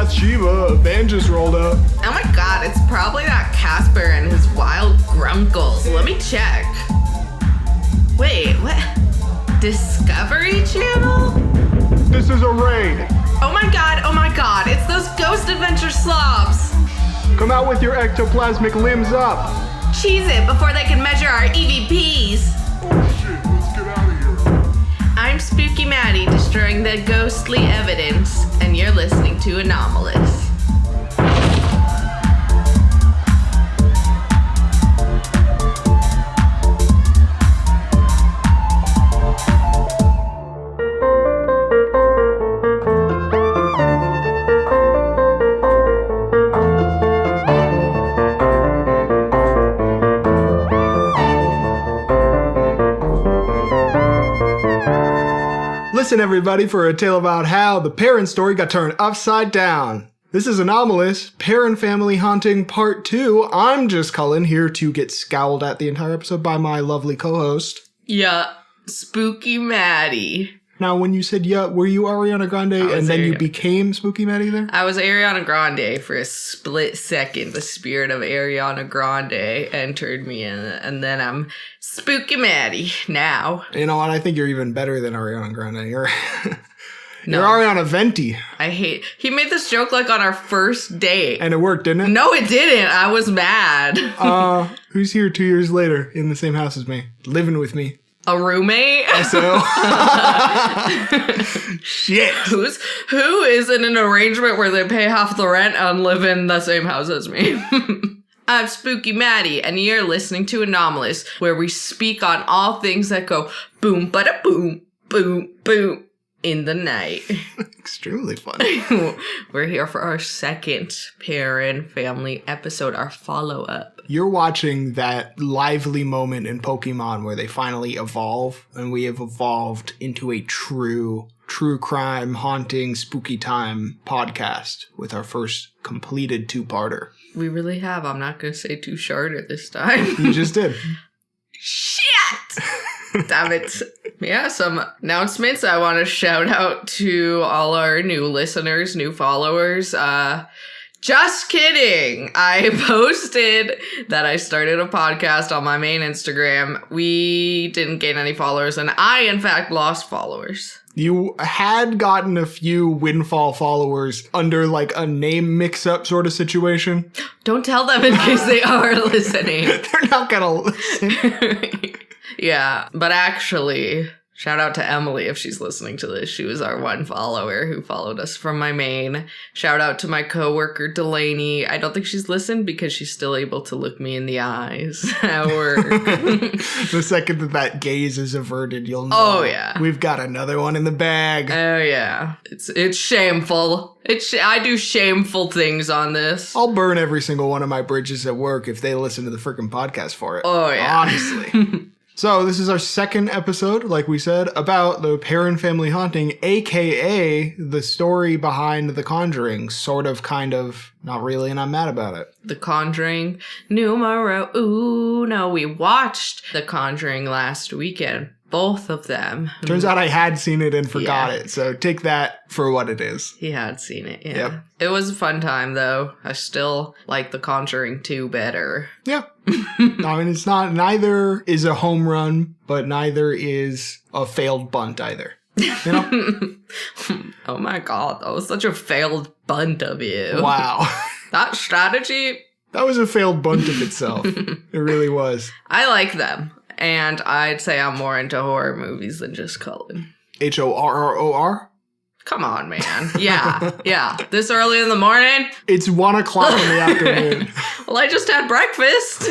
Bathsheba, a van just rolled up. Oh my god, it's probably that Casper and his wild grunkles. Let me check. Wait, what? Discovery Channel? This is a raid. Oh my god, it's those Ghost Adventure slobs. Come out with your ectoplasmic limbs up. Cheese it before they can measure our EVPs. Oh shit, let's get out of here. I'm Spooky Maddie, destroying the ghostly evidence, and you're listening to Anomalous. Listen, everybody, for a tale about how the Perron story got turned upside down. This is Anomalous, Perron Family Haunting Part 2. I'm just Cullen, here to get scowled at the entire episode by my lovely co-host. Yeah, Spooky Maddie. Now, when you said yeah, were you Ariana Grande and then you became Spooky Maddie there? I was Ariana Grande for a split second. The spirit of Ariana Grande entered me, and then I'm Spooky Maddie now. You know what? I think you're even better than Ariana Grande. You're Ariana Venti. He made this joke like on our first date. And it worked, didn't it? No, it didn't. I was mad. Who's here 2 years later in the same house as me, living with me? A roommate? So, shit. Who is in an arrangement where they pay half the rent and live in the same house as me? I'm Spooky Maddie, and you're listening to Anomalous, where we speak on all things that go boom, bada boom, boom, boom in the night. Extremely funny. We're here for our second Perron family episode, our follow-up. You're watching that lively moment in Pokemon where they finally evolve, and we have evolved into a true crime, haunting, spooky time podcast with our first completed two-parter. We really have. I'm not going to say too shorter this time. You just did. Shit! Damn it. Yeah, some announcements. I want to shout out to all our new listeners, new followers. Just kidding. I posted that I started a podcast on my main Instagram. We didn't gain any followers, and I, in fact, lost followers. You had gotten a few windfall followers under like a name mix-up sort of situation. Don't tell them in case they are listening. They're not gonna listen. Yeah, but actually, shout out to Emily if she's listening to this. She was our one follower who followed us from my main. Shout out to my coworker Delaney. I don't think she's listened because she's still able to look me in the eyes at work. The second that gaze is averted, you'll know. Oh, yeah. We've got another one in the bag. Oh, yeah. It's shameful. I do shameful things on this. I'll burn every single one of my bridges at work if they listen to the freaking podcast for it. Oh, yeah. Honestly. So this is our second episode, like we said, about the Perron family haunting, a.k.a. the story behind The Conjuring. Sort of, kind of, not really, and I'm mad about it. The Conjuring numero uno. We watched The Conjuring last weekend. Both of them. Turns out I had seen it and forgot it, so take that for what it is. He had seen it, yeah. Yep. It was a fun time, though. I still like The Conjuring 2 better. Yeah. I mean, it's not, neither is a home run, but neither is a failed bunt either. You know? Oh my god, that was such a failed bunt of you. Wow. That strategy... That was a failed bunt of itself. It really was. I like them. And I'd say I'm more into horror movies than just Cullen. Horror? Come on, man. Yeah. This early in the morning? It's 1 o'clock in the afternoon. Well, I just had breakfast.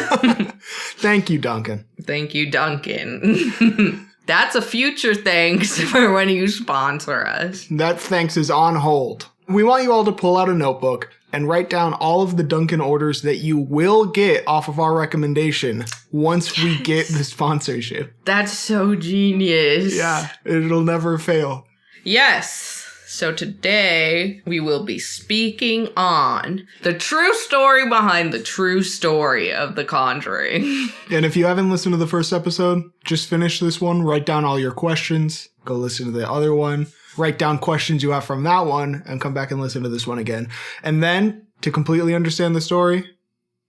Thank you, Duncan. Thank you, Duncan. That's a future thanks for when you sponsor us. That thanks is on hold. We want you all to pull out a notebook and write down all of the Dunkin' orders that you will get off of our recommendation once we get the sponsorship. That's so genius. Yeah, it'll never fail. Yes. So today we will be speaking on the true story behind the true story of The Conjuring. And if you haven't listened to the first episode, just finish this one, write down all your questions, go listen to the other one. write down questions you have from that one, and come back and listen to this one again. And then, to completely understand the story,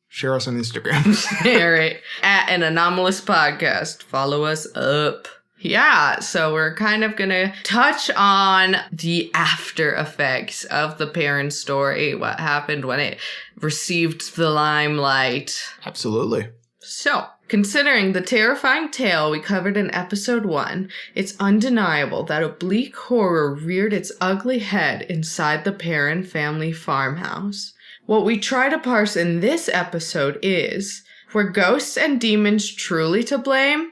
share us on Instagram. Yeah, right. At an Anomalous Podcast. Follow us up. Yeah, so we're kind of gonna touch on the after effects of the Perron story, what happened when it received the limelight. Absolutely. So, considering the terrifying tale we covered in episode 1, it's undeniable that a bleak horror reared its ugly head inside the Perron family farmhouse. What we try to parse in this episode is, were ghosts and demons truly to blame?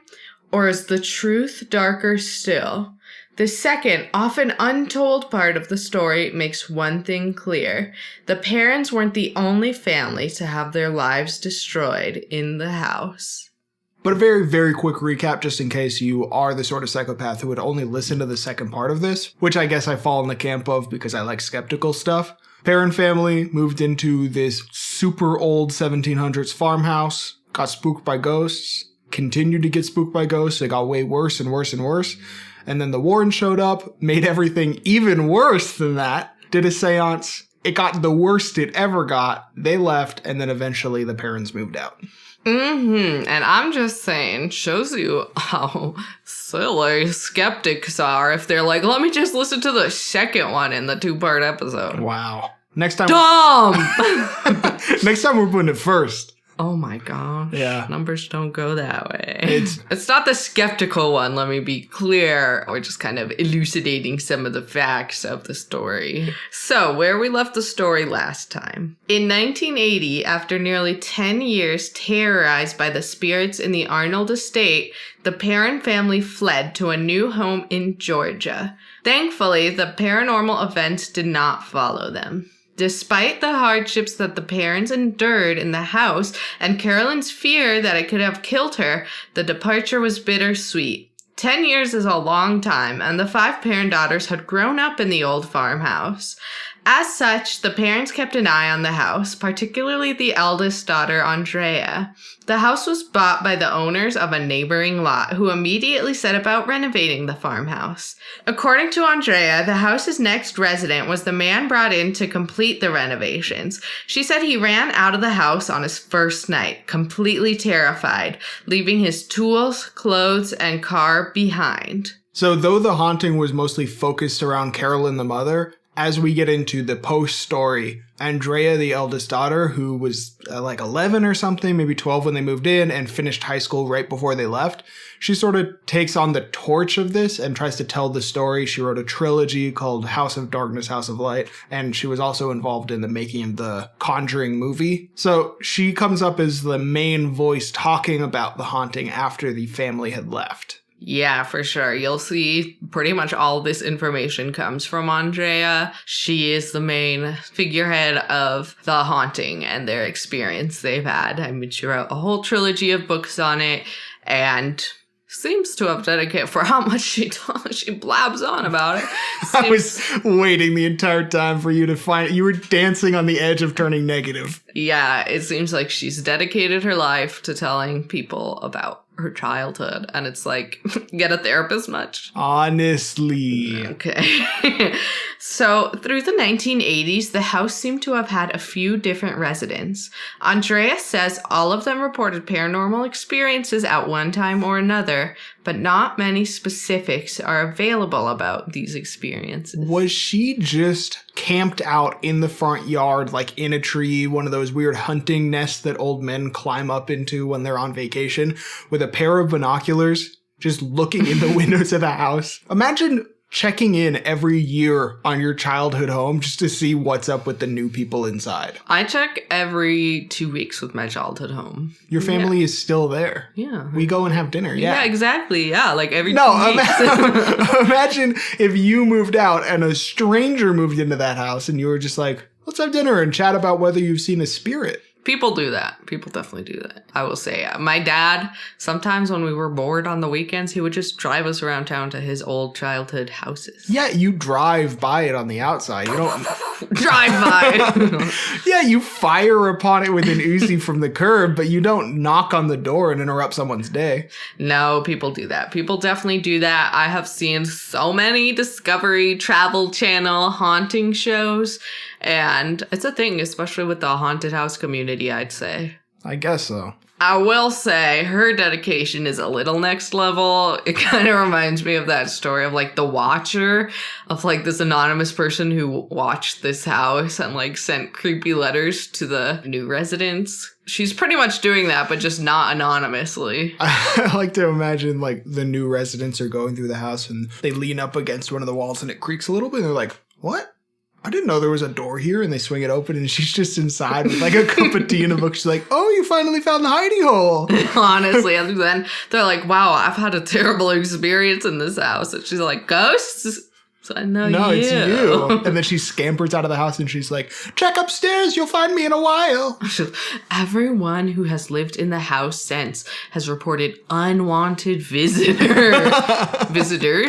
Or is the truth darker still? The second, often untold part of the story makes one thing clear. The Perrons weren't the only family to have their lives destroyed in the house. But a very, very quick recap, just in case you are the sort of psychopath who would only listen to the second part of this, which I guess I fall in the camp of because I like skeptical stuff. Perron family moved into this super old 1700s farmhouse, got spooked by ghosts, continued to get spooked by ghosts. It got way worse and worse and worse. And then the Warren showed up, made everything even worse than that, did a seance. It got the worst it ever got. They left, and then eventually the Perrons moved out. And I'm just saying, shows you how silly skeptics are if they're like, let me just listen to the second one in the 2-part episode. Wow. Next time. Dumb! Next time we're putting it first. Oh my gosh. Yeah. Numbers don't go that way. It's not the skeptical one, let me be clear. We're just kind of elucidating some of the facts of the story. So, where we left the story last time. In 1980, after nearly 10 years terrorized by the spirits in the Arnold estate, the Perron family fled to a new home in Georgia. Thankfully, the paranormal events did not follow them. Despite the hardships that the Perrons endured in the house and Carolyn's fear that it could have killed her, the departure was bittersweet. 10 years is a long time, and the 5 Perron daughters had grown up in the old farmhouse. As such, the parents kept an eye on the house, particularly the eldest daughter, Andrea. The house was bought by the owners of a neighboring lot, who immediately set about renovating the farmhouse. According to Andrea, the house's next resident was the man brought in to complete the renovations. She said he ran out of the house on his first night, completely terrified, leaving his tools, clothes, and car behind. So though the haunting was mostly focused around Carolyn the mother, as we get into the post-story, Andrea, the eldest daughter, who was like 11 or something, maybe 12 when they moved in and finished high school right before they left, she sort of takes on the torch of this and tries to tell the story. She wrote a trilogy called House of Darkness, House of Light, and she was also involved in the making of the Conjuring movie. So she comes up as the main voice talking about the haunting after the family had left. Yeah, for sure. You'll see pretty much all this information comes from Andrea. She is the main figurehead of the haunting and their experience they've had. I mean, she wrote a whole trilogy of books on it and seems to have dedicated for how much she blabs on about it. I was waiting the entire time for you to find it. You were dancing on the edge of turning negative. Yeah, it seems like she's dedicated her life to telling people about her childhood, and it's like, get a therapist much? Honestly. Okay. So, through the 1980s, the house seemed to have had a few different residents. Andrea says all of them reported paranormal experiences at one time or another, but not many specifics are available about these experiences. Was she just camped out in the front yard, like in a tree, one of those weird hunting nests that old men climb up into when they're on vacation, with a pair of binoculars, just looking in the windows of the house? Imagine checking in every year on your childhood home just to see what's up with the new people inside. I check every 2 weeks with my childhood home. Your family is still there. Yeah. We go and have dinner. Yeah, exactly. Yeah, like every 2 No, weeks. imagine if you moved out and a stranger moved into that house and you were just like, let's have dinner and chat about whether you've seen a spirit. People do that. People definitely do that. I will say, my dad, sometimes when we were bored on the weekends, he would just drive us around town to his old childhood houses. Yeah, you drive by it on the outside. You don't drive by. Yeah, you fire upon it with an Uzi from the curb, but you don't knock on the door and interrupt someone's day. No, people do that. People definitely do that. I have seen so many Discovery Travel Channel haunting shows, and it's a thing, especially with the haunted house community, I'd say. I guess so. I will say her dedication is a little next level. It kind of reminds me of that story of like The Watcher, of like this anonymous person who watched this house and like sent creepy letters to the new residents. She's pretty much doing that, but just not anonymously. I like to imagine like the new residents are going through the house and they lean up against one of the walls and it creaks a little bit and they're like, what? I didn't know there was a door here, and they swing it open, and she's just inside with like a cup of tea and a book. She's like, oh, you finally found the hidey hole. Honestly, and then they're like, wow, I've had a terrible experience in this house. And she's like, ghosts? So I know no, you. It's you. And then she scampers out of the house, and she's like, check upstairs, you'll find me in a while. Everyone who has lived in the house since has reported unwanted visitor. Visitor.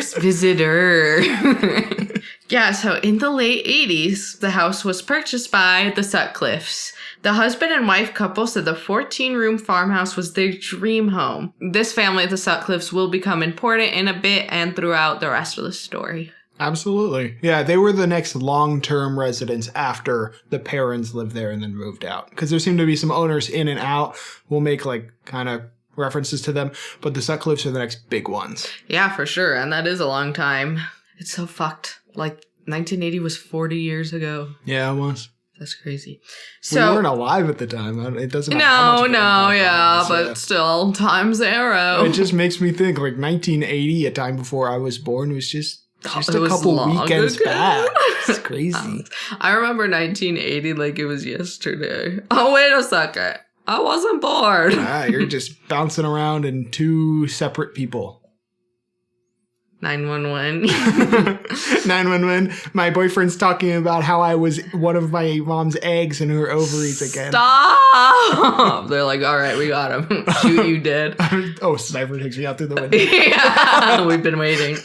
Yeah, so in the late 80s, the house was purchased by the Sutcliffes. The husband and wife couple said the 14-room farmhouse was their dream home. This family, the Sutcliffes, will become important in a bit and throughout the rest of the story. Absolutely. Yeah, they were the next long-term residents after the Perrons lived there and then moved out. Because there seemed to be some owners in and out. We'll make like kind of references to them, but the Sutcliffes are the next big ones. Yeah, for sure. And that is a long time. It's so fucked. Like, 1980 was 40 years ago. Yeah, it was. That's crazy. So we weren't alive at the time. It doesn't. But still, time's arrow. It just makes me think, like 1980, a time before I was born, was just a couple weekends back. It's crazy. I remember 1980 like it was yesterday. Oh, wait a second. I wasn't born. You're just bouncing around in two separate people. 911. 911. My boyfriend's talking about how I was one of my mom's eggs in her ovaries again. Stop! They're like, all right, we got him. Shoot, you dead. Oh, sniper takes me out through the window. Yeah, we've been waiting.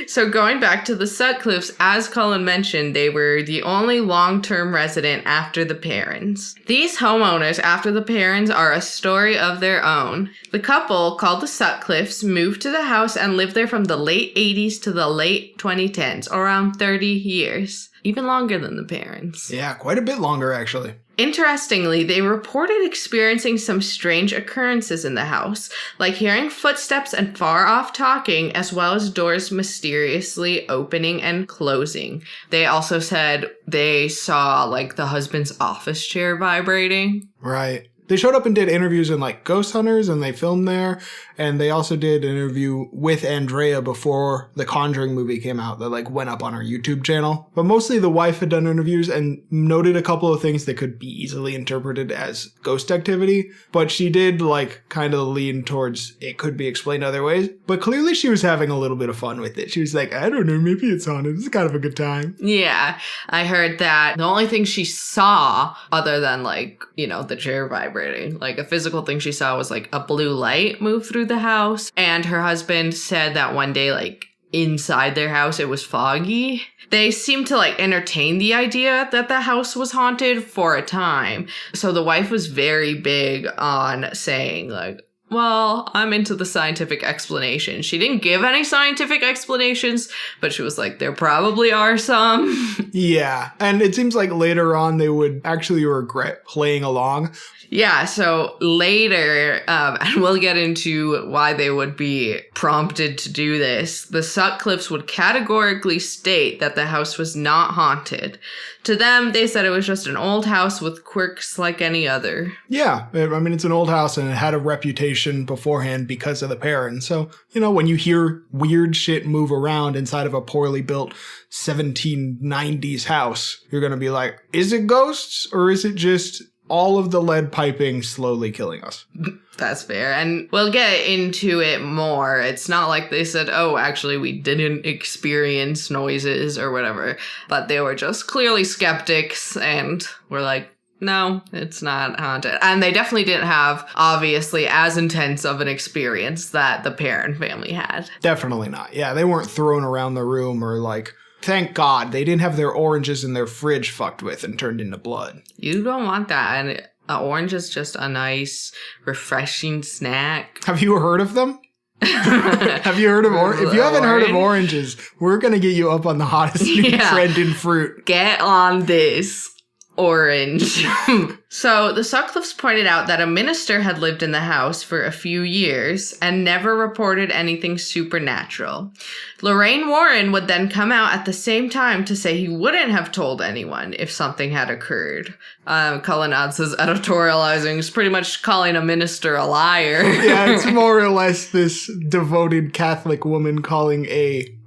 So going back to the Sutcliffes, as Colin mentioned, they were the only long-term resident after the Perrons. These homeowners after the Perrons are a story of their own. The couple, called the Sutcliffes, moved to the house and lived there from the late 80s to the late 2010s, around 30 years. Even longer than the Perrons. Yeah, quite a bit longer, actually. Interestingly, they reported experiencing some strange occurrences in the house, like hearing footsteps and far-off talking, as well as doors mysteriously opening and closing. They also said they saw, like, the husband's office chair vibrating. Right. They showed up and did interviews in, like, Ghost Hunters, and they filmed there. And they also did an interview with Andrea before the Conjuring movie came out that, like, went up on our YouTube channel. But mostly the wife had done interviews and noted a couple of things that could be easily interpreted as ghost activity. But she did, like, kind of lean towards it could be explained other ways. But clearly she was having a little bit of fun with it. She was like, I don't know, maybe it's haunted. It's kind of a good time. Yeah, I heard that the only thing she saw, other than, like, you know, the chair vibrating, like, a physical thing she saw was, like, a blue light move through the house. And her husband said that one day, like, inside their house, it was foggy. They seemed to, like, entertain the idea that the house was haunted for a time. So the wife was very big on saying, like, well, I'm into the scientific explanation. She didn't give any scientific explanations, but she was like, there probably are some. Yeah, and it seems like later on they would actually regret playing along. Yeah, so later, and we'll get into why they would be prompted to do this, the Sutcliffes would categorically state that the house was not haunted. To them, they said it was just an old house with quirks like any other. Yeah, I mean, it's an old house and it had a reputation beforehand because of the Perron. So, you know, when you hear weird shit move around inside of a poorly built 1790s house, you're going to be like, is it ghosts or is it just all of the lead piping slowly killing us? That's fair. And we'll get into it more. It's not like they said, oh, actually, we didn't experience noises or whatever. But they were just clearly skeptics and were like, no, it's not haunted. And they definitely didn't have, obviously, as intense of an experience that the Perron family had. Definitely not. Yeah, they weren't thrown around the room or, like, Thank God they didn't have their oranges in their fridge fucked with and turned into blood. You don't want that. And an orange is just a nice, refreshing snack. Have you heard of them? Have you heard of oranges? If you haven't heard of oranges, we're going to get you up on the hottest new trend in fruit. Get on this. Orange. So the Sutcliffes pointed out that a minister had lived in the house for a few years and never reported anything supernatural. Lorraine Warren would then come out at the same time to say he wouldn't have told anyone if something had occurred. Cullen adds his editorializing is pretty much calling a minister a liar. Yeah, it's more or less this devoted Catholic woman calling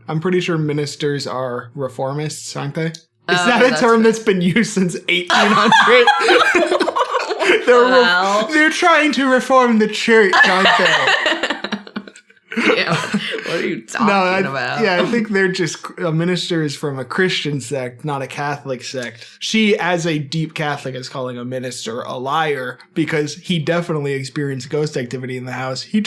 I'm pretty sure ministers are reformists, aren't they? Is that a term that's been used since 1800? They're trying to reform the church, aren't they? Yeah, what are you talking about? Yeah, I think they're just a minister is from a Christian sect, not a Catholic sect. She, as a deep Catholic, is calling a minister a liar because he definitely experienced ghost activity in the house. He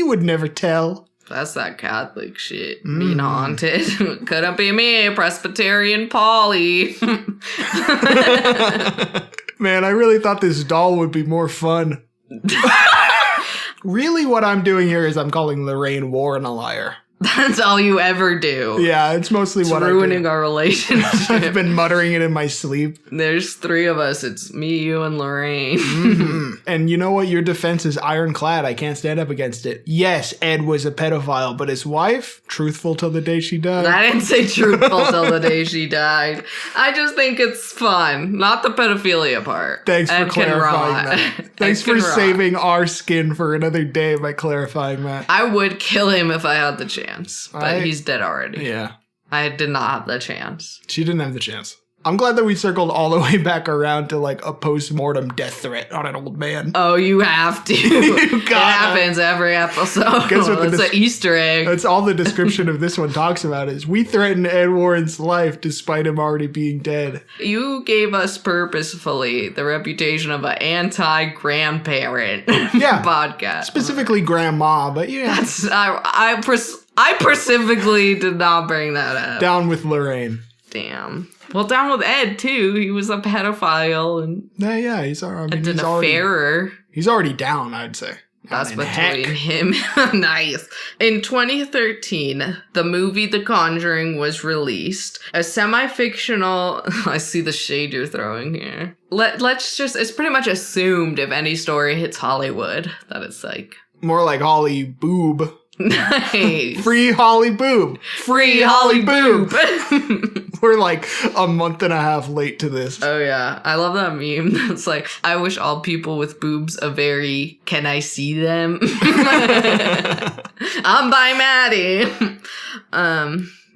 would never tell. That's that Catholic shit. Being haunted. Couldn't be me, Presbyterian Polly. Man, I really thought this doll would be more fun. Really, what I'm doing here is I'm calling Lorraine Warren a liar. That's all you ever do. Yeah, it's mostly what I do. Ruining our relationship. I've been muttering it in my sleep. There's 3 of us. It's me, you, and Lorraine. And you know what? Your defense is ironclad. I can't stand up against it. Yes, Ed was a pedophile, but his wife, truthful till the day she died. I didn't say truthful till the day she died. I just think it's fun, not the pedophilia part. Thanks for clarifying that. Thanks for saving our skin for another day by clarifying that. I would kill him if I had the chance. But he's dead already. Yeah. I did not have the chance. She didn't have the chance. I'm glad that we circled all the way back around to like a post-mortem death threat on an old man. Oh, you have to. It happens every episode. It's an Easter egg. That's all the description of this one talks about is we threatened Ed Warren's life despite him already being dead. You gave us purposefully the reputation of an anti-grandparent podcast. Specifically grandma, but yeah. I specifically did not bring that up. Down with Lorraine. Damn. Well, down with Ed, too. He was a pedophile and he's already down, I'd say. That's between him. Nice. In 2013, the movie The Conjuring was released. A semi-fictional... I see the shade you're throwing here. Let's just... It's pretty much assumed if any story hits Hollywood that it's like... More like Holly Boob. Nice. Free Holly Boob. Free Holly Boob. We're like a month and a half late to this. Oh, yeah. I love that meme. It's like, I wish all people with boobs a very, can I see them? I'm by Maddie.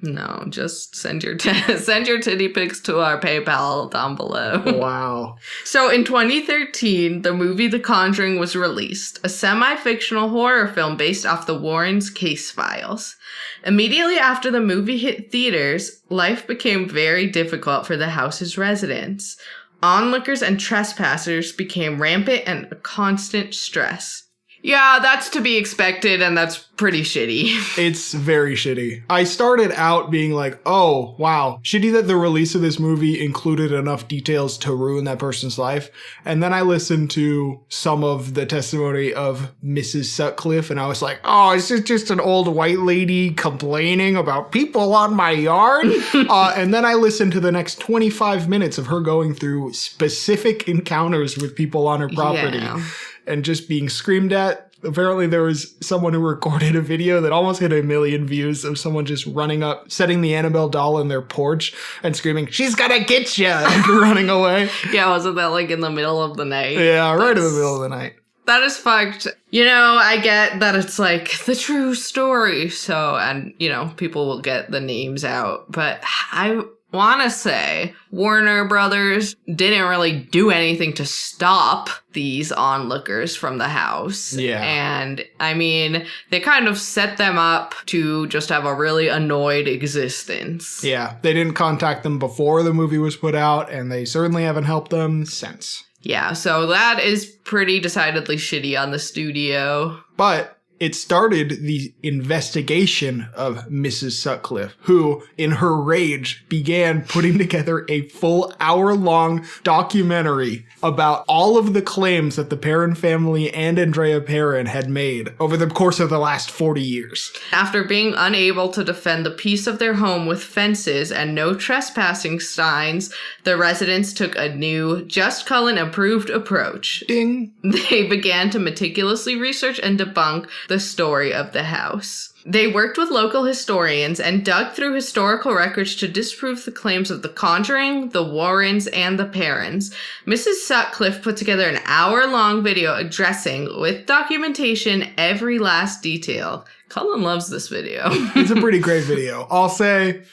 No, just send your titty pics to our PayPal down below. Wow. So in 2013, the movie The Conjuring was released, a semi-fictional horror film based off the Warrens' case files. Immediately after the movie hit theaters, life became very difficult for the house's residents. Onlookers and trespassers became rampant and a constant stress. Yeah, that's to be expected, and that's pretty shitty. It's very shitty. I started out being like, oh, wow, shitty that the release of this movie included enough details to ruin that person's life. And then I listened to some of the testimony of Mrs. Sutcliffe, and I was like, oh, is this just an old white lady complaining about people on my yard? And then I listened to the next 25 minutes of her going through specific encounters with people on her property. Yeah. And just being screamed at. Apparently there was someone who recorded a video that almost hit 1 million views of someone just running up, setting the Annabelle doll in their porch and screaming, she's gonna get ya, and running away. Yeah, wasn't that like in the middle of the night? Yeah, right in the middle of the night. That is fucked. You know, I get that it's like the true story. So, and you know, people will get the names out, but I want to say Warner Brothers didn't really do anything to stop these onlookers from the house. Yeah. And I mean, they kind of set them up to just have a really annoyed existence. Yeah. They didn't contact them before the movie was put out, and they certainly haven't helped them since. Yeah. So that is pretty decidedly shitty on the studio. But It started the investigation of Mrs. Sutcliffe, who, in her rage, began putting together a full hour-long documentary about all of the claims that the Perron family and Andrea Perron had made over the course of the last 40 years. After being unable to defend the peace of their home with fences and no trespassing signs, the residents took a new, Just Cullen-approved approach. Ding! They began to meticulously research and debunk the story of the house. They worked with local historians and dug through historical records to disprove the claims of the Conjuring, the Warrens, and the Perrons. Mrs. Sutcliffe put together an hour-long video addressing, with documentation, every last detail. Cullen loves this video. It's a pretty great video. I'll say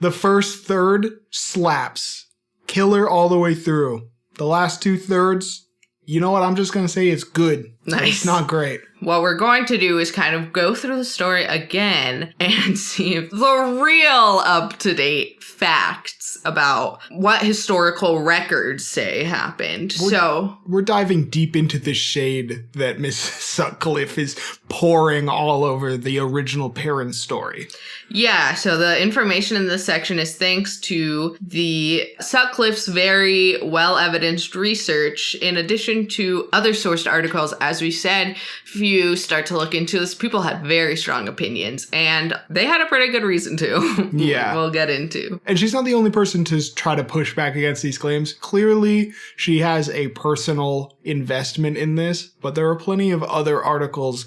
the first third slaps. Killer all the way through. The last 2/3, you know what? I'm just going to say it's good. Nice. It's not great. What we're going to do is kind of go through the story again and see if the real up-to-date facts about what historical records say happened. We're diving deep into the shade that Miss Sutcliffe is pouring all over the original Perron story. Yeah, so the information in this section is thanks to the Sutcliffe's very well-evidenced research, in addition to other sourced articles. As we said, if you start to look into this, people had very strong opinions, and they had a pretty good reason to. Yeah. We'll get into. And she's not the only person to try to push back against these claims. Clearly, she has a personal investment in this, but there are plenty of other articles,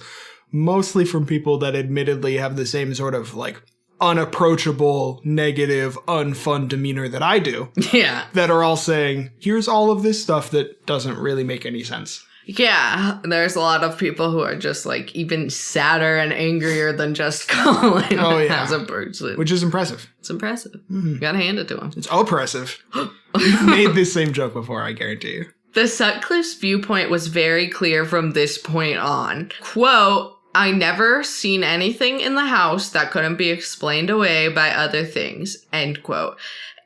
mostly from people that admittedly have the same sort of, like, unapproachable, negative, unfun demeanor that I do. Yeah. That are all saying, here's all of this stuff that doesn't really make any sense. Yeah, there's a lot of people who are just, like, even sadder and angrier than Just Cullen as a person. Which is impressive. It's impressive. You gotta hand it to him. It's oppressive. You've made this same joke before, I guarantee you. The Sutcliffe's viewpoint was very clear from this point on. Quote, I never seen anything in the house that couldn't be explained away by other things, end quote.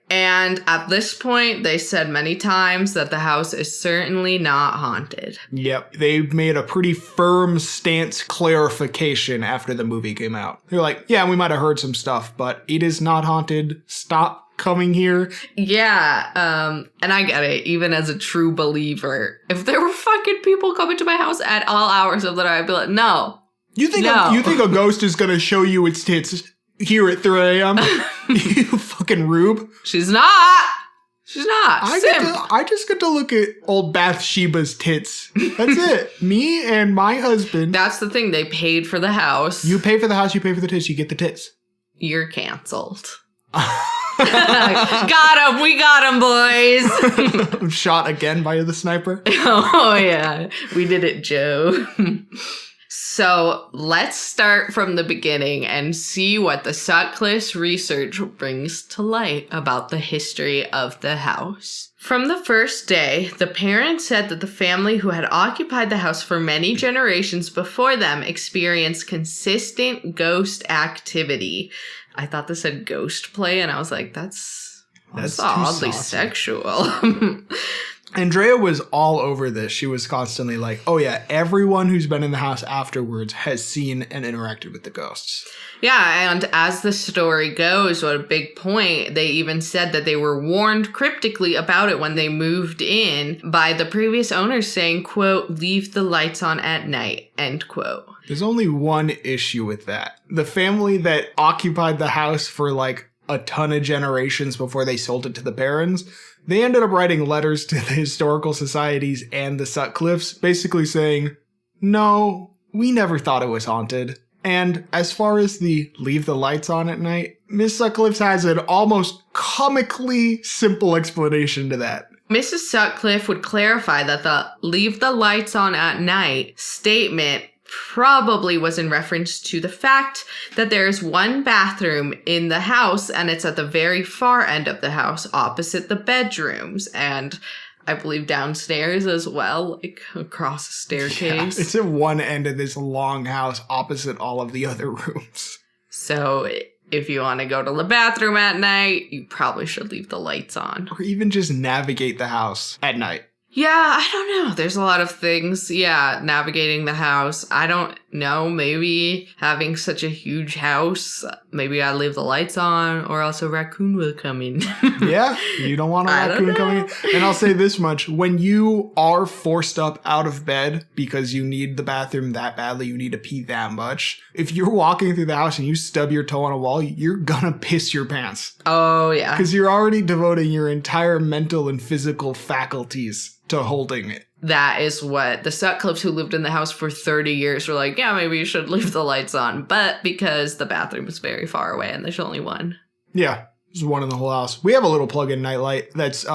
And at this point, they said many times that the house is certainly not haunted. Yep, they made a pretty firm stance clarification after the movie came out. They're like, yeah, we might have heard some stuff, but it is not haunted. Stop coming here. Yeah, and I get it, even as a true believer. If there were fucking people coming to my house at all hours of the night, I'd be like, no. You think a ghost is gonna show you its tits here at 3 a.m.? You fucking rube. She's not. She's not. I just get to look at old Bathsheba's tits. That's it. Me and my husband. That's the thing. They paid for the house. You pay for the house, you pay for the tits, you get the tits. You're canceled. Got him. We got him, boys. Shot again by the sniper. Oh, yeah. We did it, Joe. So let's start from the beginning and see what the Sutcliffe's research brings to light about the history of the house. From the first day, the parents said that the family who had occupied the house for many generations before them experienced consistent ghost activity. I thought this said ghost play, and I was like, that's oddly sexual. Andrea was all over this. She was constantly like, oh yeah, everyone who's been in the house afterwards has seen and interacted with the ghosts. Yeah, and as the story goes, what a big point, they even said that they were warned cryptically about it when they moved in by the previous owners saying, quote, leave the lights on at night, end quote. There's only one issue with that. The family that occupied the house for like a ton of generations before they sold it to the Perrons, they ended up writing letters to the historical societies and the Sutcliffes, basically saying, no, we never thought it was haunted. And as far as the leave the lights on at night, Miss Sutcliffe has an almost comically simple explanation to that. Mrs. Sutcliffe would clarify that the leave the lights on at night statement probably was in reference to the fact that there's one bathroom in the house and it's at the very far end of the house opposite the bedrooms and I believe downstairs as well, like across a staircase. Yeah, it's at one end of this long house opposite all of the other rooms. So if you want to go to the bathroom at night, you probably should leave the lights on. Or even just navigate the house at night. Yeah, I don't know. There's a lot of things. Yeah, navigating the house. I don't no, maybe having such a huge house, maybe I leave the lights on or else a raccoon will come in. Yeah, you don't want a raccoon coming in. And I'll say this much. When you are forced up out of bed because you need the bathroom that badly, you need to pee that much, if you're walking through the house and you stub your toe on a wall, you're gonna piss your pants. Oh, yeah. Because you're already devoting your entire mental and physical faculties to holding it. That is what the Sutcliffes who lived in the house for 30 years were like, yeah, maybe you should leave the lights on. But because the bathroom is very far away and there's only one. Yeah, there's one in the whole house. We have a little plug-in nightlight that's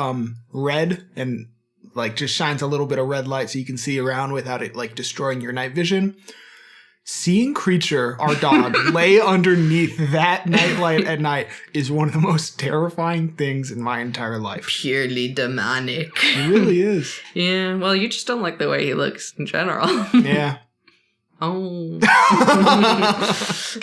red and like just shines a little bit of red light so you can see around without it like destroying your night vision. Seeing Creature, our dog, lay underneath that nightlight at night is one of the most terrifying things in my entire life. Purely demonic. It really is. Yeah, well, you just don't like the way he looks in general. Yeah. Oh.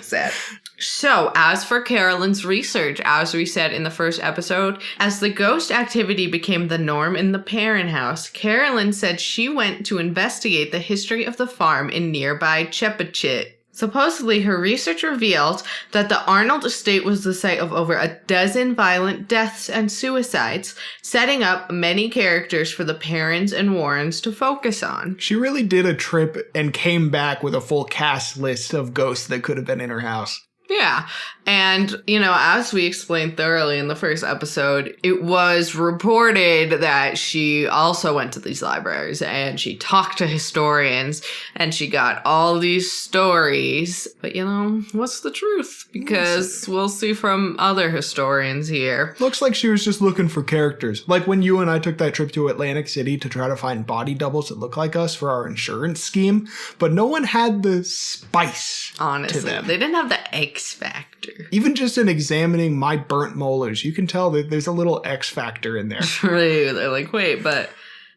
Sad. So, as for Carolyn's research, as we said in the first episode, as the ghost activity became the norm in the Perron house, Carolyn said she went to investigate the history of the farm in nearby Chepachet. Supposedly, her research revealed that the Arnold estate was the site of over a dozen violent deaths and suicides, setting up many characters for the Perrons and Warrens to focus on. She really did a trip and came back with a full cast list of ghosts that could have been in her house. Yeah. And, you know, as we explained thoroughly in the first episode, it was reported that she also went to these libraries and she talked to historians and she got all these stories. But, you know, what's the truth? Because we'll see from other historians here. Looks like she was just looking for characters. Like when you and I took that trip to Atlantic City to try to find body doubles that look like us for our insurance scheme. But no one had the spice Honestly, to them. They didn't have the X factor. Even just in examining my burnt molars, you can tell that there's a little X factor in there. True. They're like, wait, but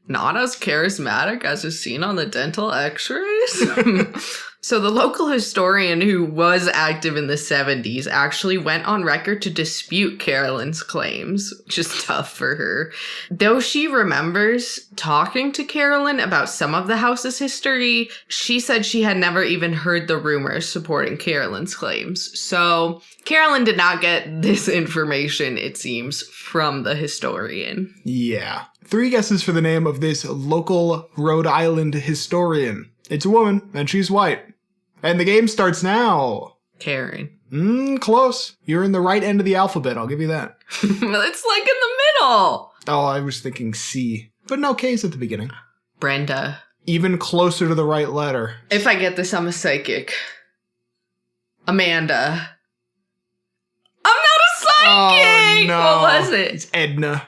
not as charismatic as is seen on the dental x-rays? So the local historian who was active in the 70s actually went on record to dispute Carolyn's claims, which is tough for her. Though she remembers talking to Carolyn about some of the house's history, she said she had never even heard the rumors supporting Carolyn's claims. So Carolyn did not get this information, it seems, from the historian. Yeah. 3 guesses for the name of this local Rhode Island historian. It's a woman, and she's white. And the game starts now. Karen. Close. You're in the right end of the alphabet, I'll give you that. It's like in the middle. Oh, I was thinking C. But no K's at the beginning. Brenda. Even closer to the right letter. If I get this, I'm a psychic. Amanda. I'm not a psychic! Oh, no. What was it? It's Edna.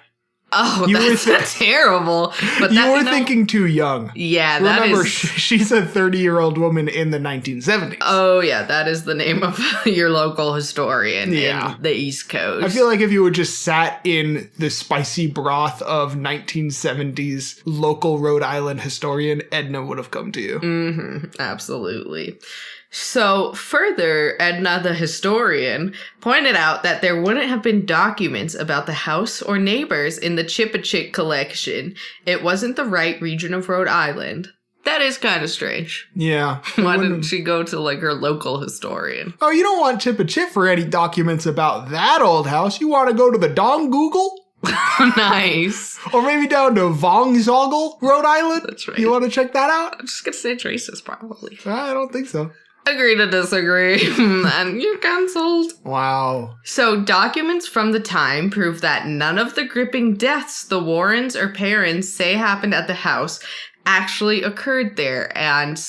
Oh, You that's terrible. But You were thinking too young. Yeah, Remember, that is... she's a 30-year-old woman in the 1970s. Oh, yeah, that is the name of your local historian Yeah. in the East Coast. I feel like if you had just sat in the spicy broth of 1970s local Rhode Island historian, Edna would have come to you. Mm-hmm, absolutely. So further, Edna the historian pointed out that there wouldn't have been documents about the house or neighbors in the Chipachik collection. It wasn't the right region of Rhode Island. That is kind of strange. Yeah. Why didn't she go to like her local historian? Oh, you don't want Chipachit for any documents about that old house. You want to go to the Dong Google? Nice. Or maybe down to Vongzoggle, Rhode Island? That's right. You want to check that out? I'm just gonna say Traces, probably. I don't think so. Agree to disagree. And you're cancelled. Wow. So documents from the time prove that none of the gripping deaths the Warrens or Perrons say happened at the house actually occurred there. And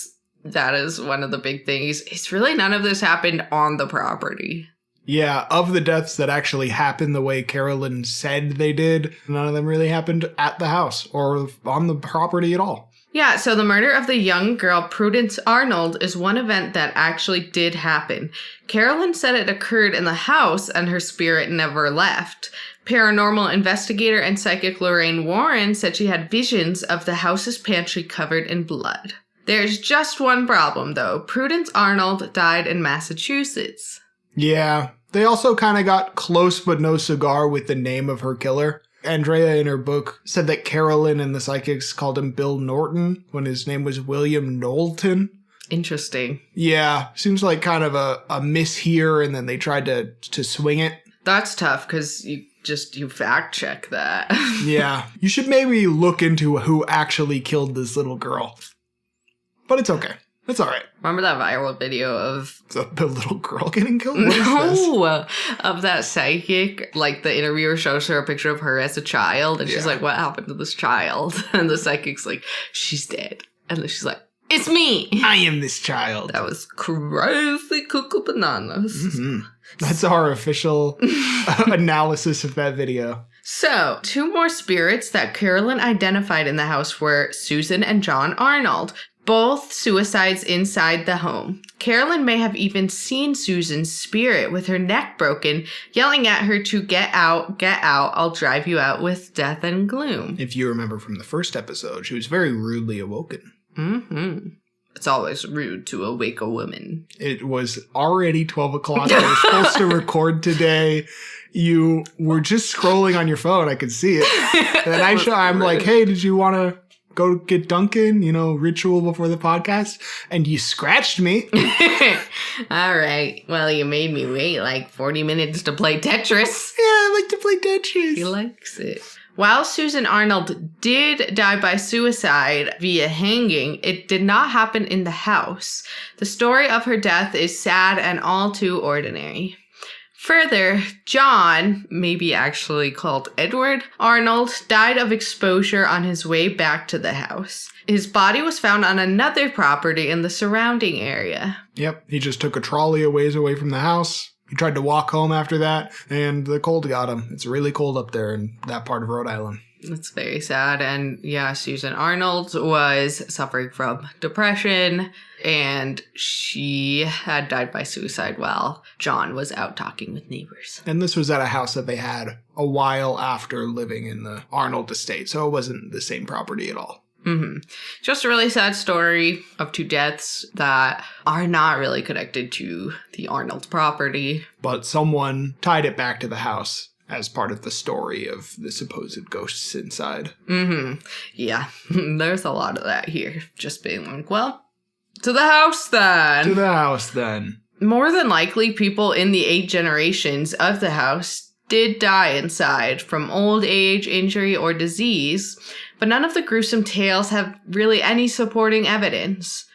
that is one of the big things. It's really none of this happened on the property. Yeah, of the deaths that actually happened the way Carolyn said they did, none of them really happened at the house or on the property at all. Yeah, so the murder of the young girl Prudence Arnold is one event that actually did happen. Carolyn said it occurred in the house and her spirit never left. Paranormal investigator and psychic Lorraine Warren said she had visions of the house's pantry covered in blood. There's just one problem, though. Prudence Arnold died in Massachusetts. Yeah, they also kind of got close but no cigar with the name of her killer. Andrea, in her book, said that Carolyn and the psychics called him Bill Norton when his name was William Knowlton. Interesting. Yeah, seems like kind of a miss here, and then they tried to swing it. That's tough because you fact check that. Yeah, you should maybe look into who actually killed this little girl. But it's okay. It's all right. Remember that viral video of The little girl getting killed? What is this? no, of that psychic? Like the interviewer shows her a picture of her as a child, and she's like, "What happened to this child?" And the psychic's like, "She's dead," and then she's like, "It's me. I am this child." That was crazy cuckoo bananas. Mm-hmm. That's our official analysis of that video. So, 2 more spirits that Carolyn identified in the house were Susan and John Arnold, both suicides inside the home. Carolyn may have even seen Susan's spirit with her neck broken, yelling at her to get out, I'll drive you out with death and gloom. If you remember from the first episode, she was very rudely awoken. Mm-hmm. It's always rude to awake a woman. It was already 12 o'clock. I was supposed to record today. You were just scrolling on your phone. I could see it. And then I'm like, hey, did you want to go get Dunkin', ritual before the podcast? And you scratched me. All right. Well, you made me wait like 40 minutes to play Tetris. Yeah, I like to play Tetris. He likes it. While Susan Arnold did die by suicide via hanging, it did not happen in the house. The story of her death is sad and all too ordinary. Further, John, maybe actually called Edward Arnold, died of exposure on his way back to the house. His body was found on another property in the surrounding area. Yep, he just took a trolley a ways away from the house. He tried to walk home after that, and the cold got him. It's really cold up there in that part of Rhode Island. That's very sad. And yeah, Susan Arnold was suffering from depression, and she had died by suicide while John was out talking with neighbors. And this was at a house that they had a while after living in the Arnold estate, so it wasn't the same property at all. Mm-hmm. Just a really sad story of 2 deaths that are not really connected to the Arnold property. But someone tied it back to the house as part of the story of the supposed ghosts inside. Mm-hmm. Yeah, there's a lot of that here. Just being like, well, to the house then. To the house then. More than likely, people in the 8 generations of the house did die inside from old age, injury, or disease, but none of the gruesome tales have really any supporting evidence.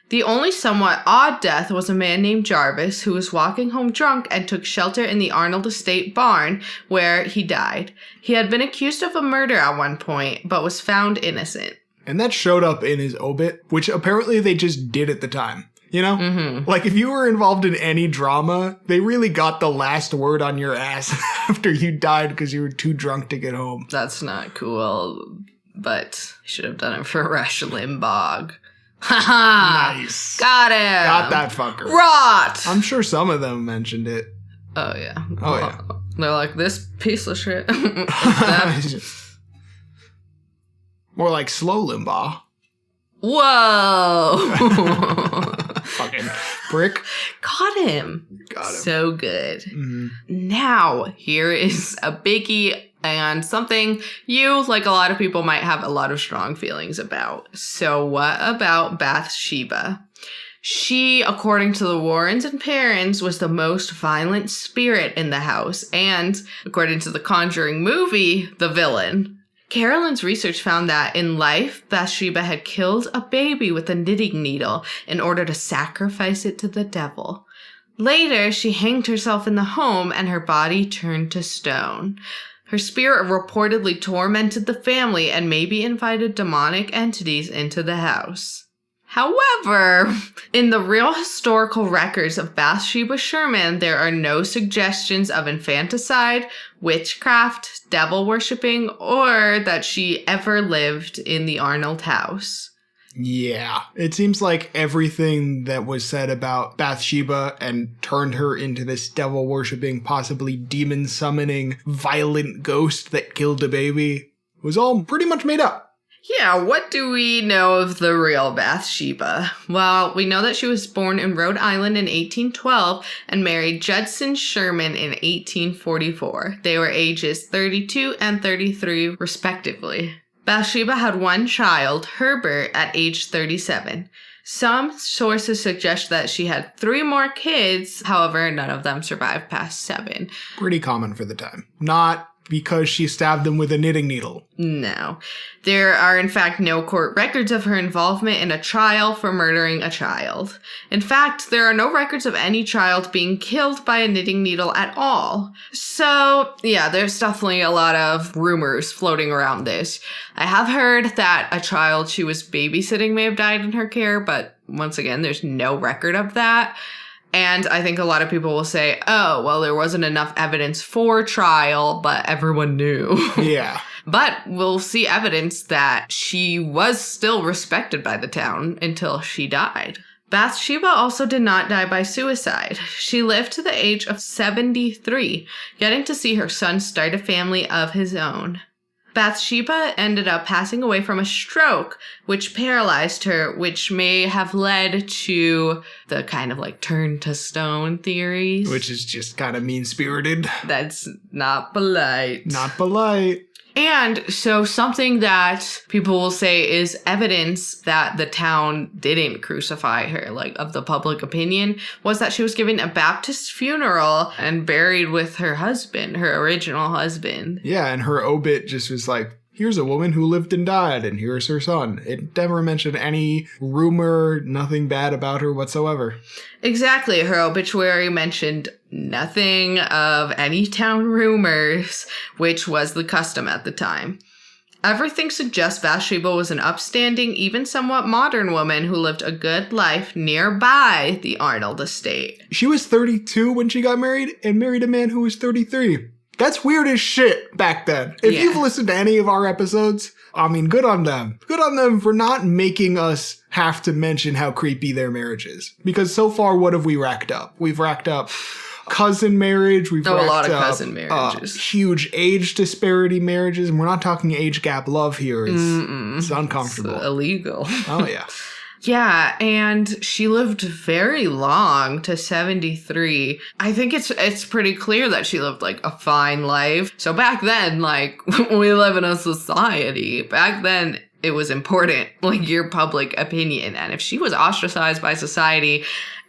The only somewhat odd death was a man named Jarvis who was walking home drunk and took shelter in the Arnold estate barn where he died. He had been accused of a murder at one point, but was found innocent. And that showed up in his obit, which apparently they just did at the time. Mm-hmm. Like if you were involved in any drama, they really got the last word on your ass after you died because you were too drunk to get home. That's not cool, but I should have done it for Rush Limbaugh. Haha! Nice. Got him! Got that fucker. Rot! I'm sure some of them mentioned it. Oh, yeah. Oh, yeah. They're like, this piece of shit. More like slow Limbaugh. Whoa! Fucking prick. Got him. Got him. So good. Mm-hmm. Now, here is a biggie and something you, like a lot of people, might have a lot of strong feelings about. So what about Bathsheba? She, according to the Warrens and Perrons, was the most violent spirit in the house and, according to the Conjuring movie, the villain. Carolyn's research found that in life, Bathsheba had killed a baby with a knitting needle in order to sacrifice it to the devil. Later, she hanged herself in the home and her body turned to stone. Her spirit reportedly tormented the family and maybe invited demonic entities into the house. However, in the real historical records of Bathsheba Sherman, there are no suggestions of infanticide, witchcraft, devil worshipping, or that she ever lived in the Arnold house. Yeah. It seems like everything that was said about Bathsheba and turned her into this devil-worshipping, possibly demon-summoning, violent ghost that killed a baby was all pretty much made up. Yeah, what do we know of the real Bathsheba? Well, we know that she was born in Rhode Island in 1812 and married Judson Sherman in 1844. They were ages 32 and 33, respectively. Bathsheba had one child, Herbert, at age 37. Some sources suggest that she had 3 more kids. However, none of them survived past 7. Pretty common for the time. Not because she stabbed them with a knitting needle. No. There are, in fact, no court records of her involvement in a trial for murdering a child. In fact, there are no records of any child being killed by a knitting needle at all. So, yeah, there's definitely a lot of rumors floating around this. I have heard that a child she was babysitting may have died in her care, but once again, there's no record of that. And I think a lot of people will say, oh, well, there wasn't enough evidence for trial, but everyone knew. Yeah. But we'll see evidence that she was still respected by the town until she died. Bathsheba also did not die by suicide. She lived to the age of 73, getting to see her son start a family of his own. Bathsheba ended up passing away from a stroke, which paralyzed her, which may have led to the kind of like turn to stone theories. Which is just kind of mean-spirited. That's not polite. Not polite. And so something that people will say is evidence that the town didn't crucify her, like of the public opinion, was that she was given a Baptist funeral and buried with her husband, her original husband. Yeah, and her obit just was like, here's a woman who lived and died, and here's her son. It never mentioned any rumor, nothing bad about her whatsoever. Exactly. Her obituary mentioned nothing of any town rumors, which was the custom at the time. Everything suggests Bathsheba was an upstanding, even somewhat modern woman who lived a good life nearby the Arnold estate. She was 32 when she got married, and married a man who was 33. That's weird as shit back then. If you've listened to any of our episodes, I mean, good on them. Good on them for not making us have to mention how creepy their marriage is. Because so far, what have we racked up? We've racked up cousin marriage. We've racked a lot of up, cousin marriages. Huge age disparity marriages. And we're not talking age gap love here. It's uncomfortable. It's illegal. Oh, yeah. Yeah, and she lived very long to 73. I think it's pretty clear that she lived, like, a fine life. So back then, like, we live in a society. Back then, it was important, like, your public opinion. And if she was ostracized by society,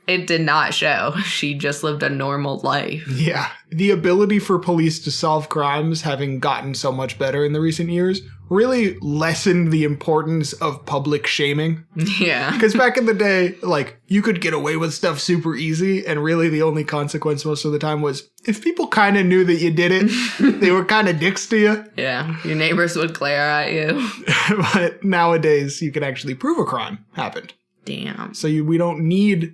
it did not show. She just lived a normal life. Yeah. The ability for police to solve crimes, having gotten so much better in the recent years, really lessened the importance of public shaming. Yeah. Because back in the day, like, you could get away with stuff super easy, and really the only consequence most of the time was if people kind of knew that you did it, they were kind of dicks to you. Yeah. Your neighbors would glare at you. But nowadays, you can actually prove a crime happened. Damn. So you don't need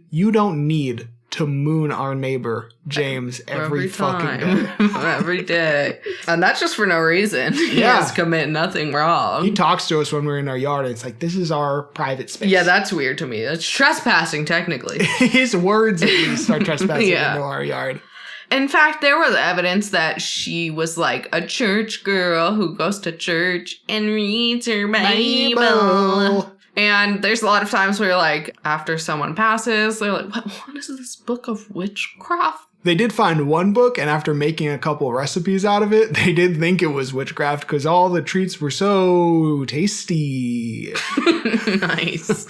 to moon our neighbor, James, every fucking day. Every day. And that's just for no reason. He has commit nothing wrong. He talks to us when we're in our yard, and it's like, this is our private space. Yeah, that's weird to me. That's trespassing, technically. His words, at least, are trespassing into our yard. In fact, there was evidence that she was like a church girl who goes to church and reads her Bible. And there's a lot of times where, like, after someone passes, they're like, what is this book of witchcraft? They did find one book, and after making a couple recipes out of it, they did think it was witchcraft because all the treats were so tasty. Nice.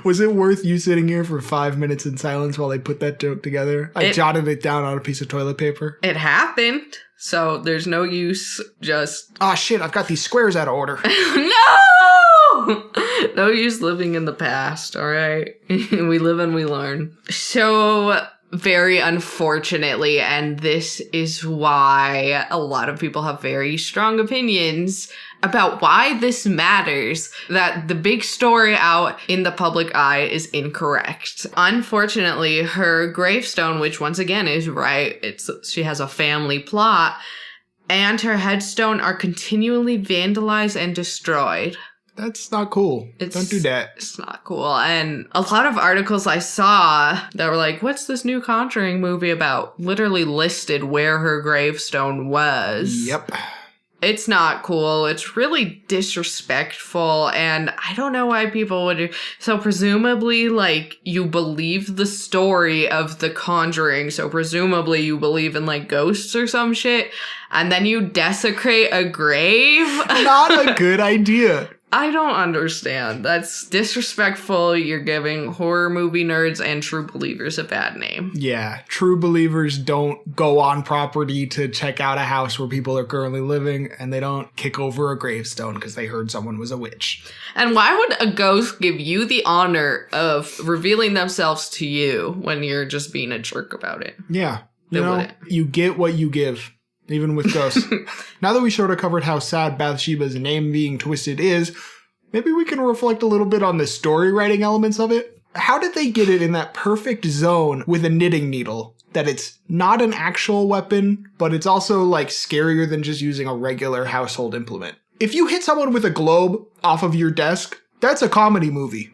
Was it worth you sitting here for 5 minutes in silence while they put that joke together? I jotted it down on a piece of toilet paper. It happened, so there's no use just... Ah, shit, I've got these squares out of order. No! No use living in the past, all right? We live and we learn. So... very unfortunately, and this is why a lot of people have very strong opinions about why this matters, that the big story out in the public eye is incorrect. Unfortunately, her gravestone, which once again is right, she has a family plot, and her headstone are continually vandalized and destroyed. That's not cool. Don't do that. It's not cool. And a lot of articles I saw that were like, what's this new Conjuring movie about? Literally listed where her gravestone was. Yep. It's not cool. It's really disrespectful. And I don't know why people would do. So presumably, like, you believe the story of the Conjuring. So presumably you believe in, like, ghosts or some shit. And then you desecrate a grave. Not a good idea. I don't understand. That's disrespectful. You're giving horror movie nerds and true believers a bad name. Yeah, true believers don't go on property to check out a house where people are currently living, and they don't kick over a gravestone because they heard someone was a witch. And why would a ghost give you the honor of revealing themselves to you when you're just being a jerk about it? Yeah, you get what you give. Even with ghosts. Now that we sort of covered how sad Bathsheba's name being twisted is, maybe we can reflect a little bit on the story writing elements of it. How did they get it in that perfect zone with a knitting needle? That it's not an actual weapon, but it's also like scarier than just using a regular household implement. If you hit someone with a globe off of your desk, that's a comedy movie.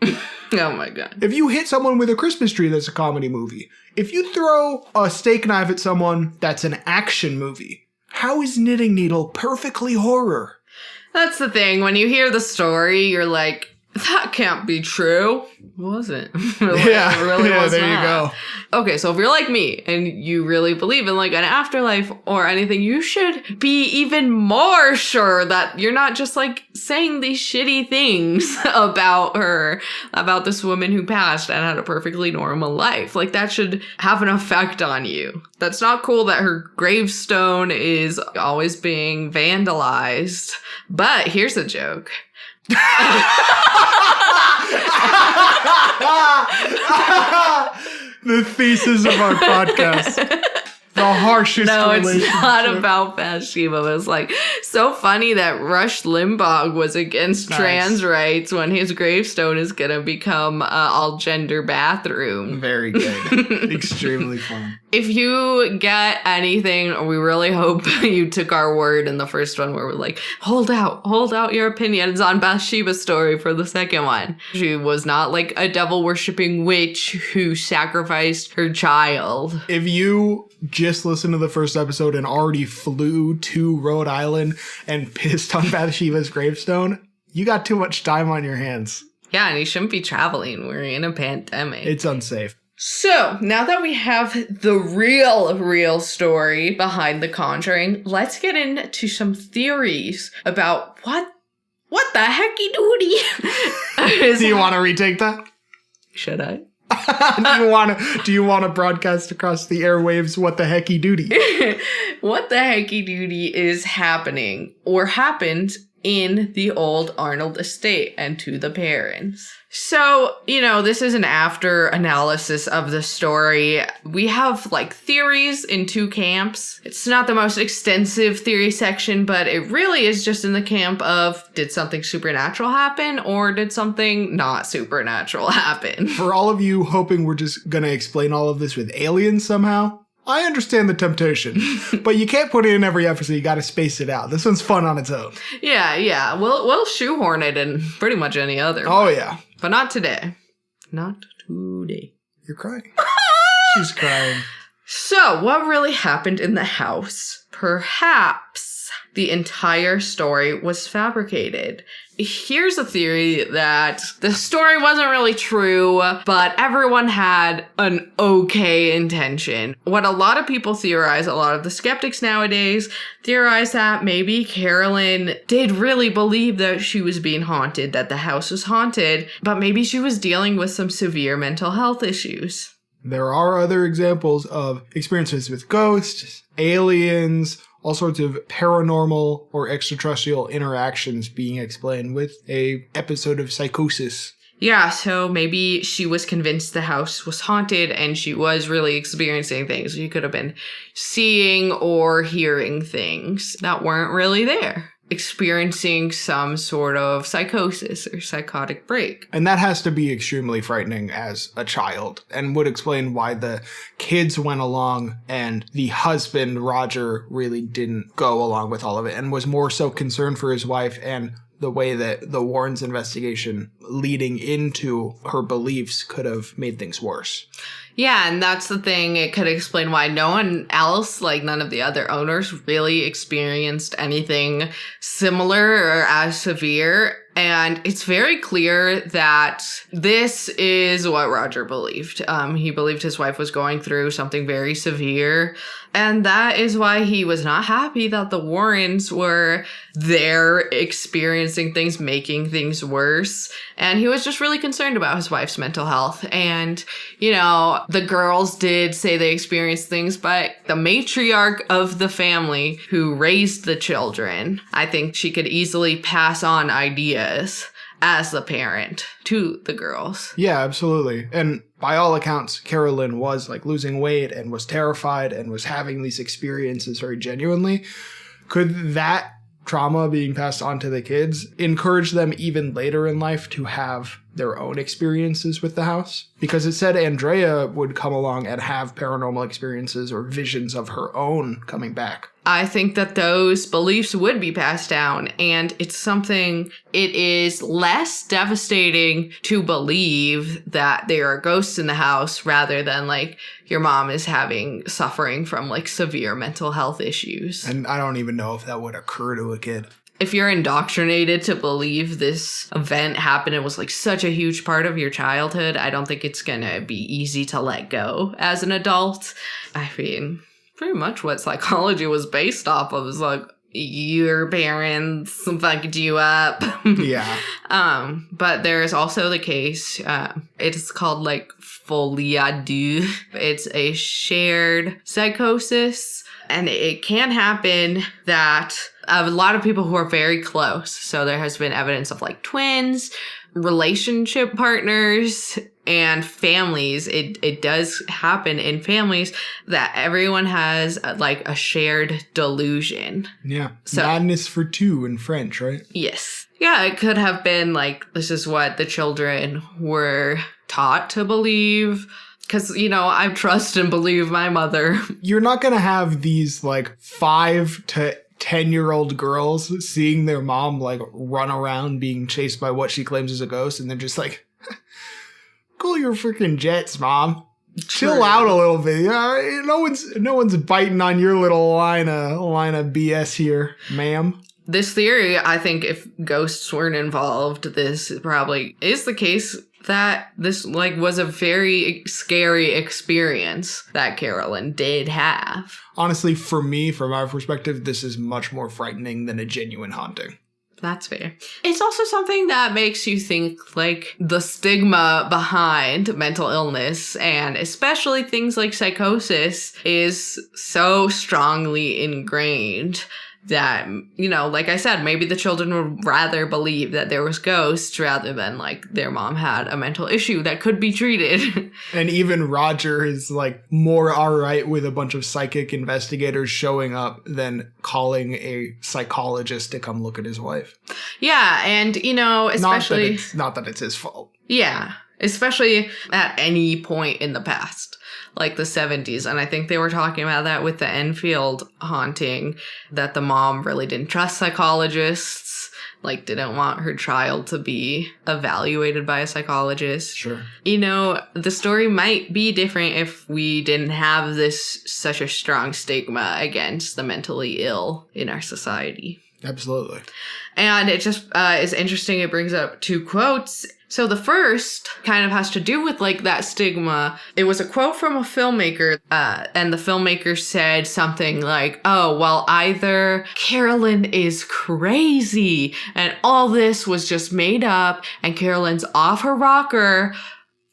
Oh my god. If you hit someone with a Christmas tree, that's a comedy movie. If you throw a steak knife at someone, that's an action movie. How is knitting needle perfectly horror? That's the thing. When you hear the story, you're like, that can't be true. It wasn't. It really was there not. You go. Okay, so if you're like me and you really believe in like an afterlife or anything, you should be even more sure that you're not just like saying these shitty things about her, about this woman who passed and had a perfectly normal life. Like that should have an effect on you. That's not cool that her gravestone is always being vandalized. But here's a joke. The thesis of our podcast. The harshest relationship. It's not about Bathsheba. It was like so funny that Rush Limbaugh was against trans rights when his gravestone is going to become all gender bathroom. Very good. Extremely fun. If you get anything, we really hope you took our word in the first one where we're like, hold out your opinions on Bathsheba's story for the second one. She was not like a devil worshipping witch who sacrificed her child. If you just listened to the first episode and already flew to Rhode Island and pissed on Bathsheba's gravestone, you got too much time on your hands. Yeah, and you shouldn't be traveling. We're in a pandemic. It's unsafe. So, now that we have the real story behind The Conjuring, let's get into some theories about what the hecky doody. Do you want to retake that? Should I? Do you want to broadcast across the airwaves what the hecky doody? What the hecky doody is happening or happened in the old Arnold estate and to the Perrons. So, this is an after analysis of the story. We have like theories in two camps. It's not the most extensive theory section, but it really is just in the camp of did something supernatural happen or did something not supernatural happen? For all of you hoping we're just going to explain all of this with aliens somehow, I understand the temptation, but you can't put it in every episode. You got to space it out. This one's fun on its own. Yeah. We'll shoehorn it in pretty much any other one. Oh, yeah. But not today. Not today. You're crying. She's crying. So, what really happened in the house? Perhaps the entire story was fabricated. Here's a theory that the story wasn't really true, but everyone had an okay intention. What a lot of people theorize, a lot of the skeptics nowadays theorize that maybe Carolyn did really believe that she was being haunted, that the house was haunted, but maybe she was dealing with some severe mental health issues. There are other examples of experiences with ghosts, aliens, all sorts of paranormal or extraterrestrial interactions being explained with a episode of psychosis. Yeah, so maybe she was convinced the house was haunted and she was really experiencing things. She could have been seeing or hearing things that weren't really there. Experiencing some sort of psychosis or psychotic break. And that has to be extremely frightening as a child and would explain why the kids went along and the husband, Roger, really didn't go along with all of it and was more so concerned for his wife and the way that the Warrens' investigation leading into her beliefs could have made things worse. Yeah, and that's the thing. It could explain why no one else, like none of the other owners, really experienced anything similar or as severe. And it's very clear that this is what Roger believed. He believed his wife was going through something very severe. And that is why he was not happy that the Warrens were there experiencing things, making things worse. And he was just really concerned about his wife's mental health. And, you know, the girls did say they experienced things, but the matriarch of the family who raised the children, I think she could easily pass on ideas as the parent to the girls. Yeah, absolutely. And by all accounts, Carolyn was like losing weight and was terrified and was having these experiences very genuinely. Could that trauma being passed on to the kids encourage them even later in life to have their own experiences with the house? Because it said Andrea would come along and have paranormal experiences or visions of her own coming back. I think that those beliefs would be passed down, and it's something, it is less devastating to believe that there are ghosts in the house rather than like your mom is suffering from like severe mental health issues. And I don't even know if that would occur to a kid. If you're indoctrinated to believe this event happened and was like such a huge part of your childhood, I don't think it's gonna be easy to let go as an adult. I mean, pretty much what psychology was based off of is like your parents fucked you up. Yeah. But there is also the case, it's called like folie deux. It's a shared psychosis, and it can happen that a lot of people who are very close. So there has been evidence of like twins, relationship partners, and families. It does happen in families that everyone has like a shared delusion. Yeah. So, madness for two in French, right? Yes. Yeah, it could have been like, this is what the children were taught to believe. Because, you know, I trust and believe my mother. You're not going to have these like 5 to 10-year-old girls seeing their mom like run around being chased by what she claims is a ghost, and they're just like, cool your freaking jets, mom. Chill out a little bit. No one's biting on your little line of BS here, ma'am. This theory, I think if ghosts weren't involved, this probably is the case that this like was a very scary experience that Carolyn did have. Honestly, for me, from our perspective, this is much more frightening than a genuine haunting. That's fair. It's also something that makes you think like the stigma behind mental illness, and especially things like psychosis, is so strongly ingrained that, you know, like I said, maybe the children would rather believe that there was ghosts rather than like their mom had a mental issue that could be treated. And even Roger is like more alright with a bunch of psychic investigators showing up than calling a psychologist to come look at his wife. Yeah, and you know, especially not that it's his fault. Yeah, especially at any point in the past, like the 70s. And I think they were talking about that with the Enfield haunting, that the mom really didn't trust psychologists, like didn't want her child to be evaluated by a psychologist. Sure. You know, the story might be different if we didn't have such a strong stigma against the mentally ill in our society. Absolutely. And it just is interesting. It brings up 2 quotes. So the first kind of has to do with like that stigma. It was a quote from a filmmaker, and the filmmaker said something like, oh, well, either Carolyn is crazy and all this was just made up and Carolyn's off her rocker,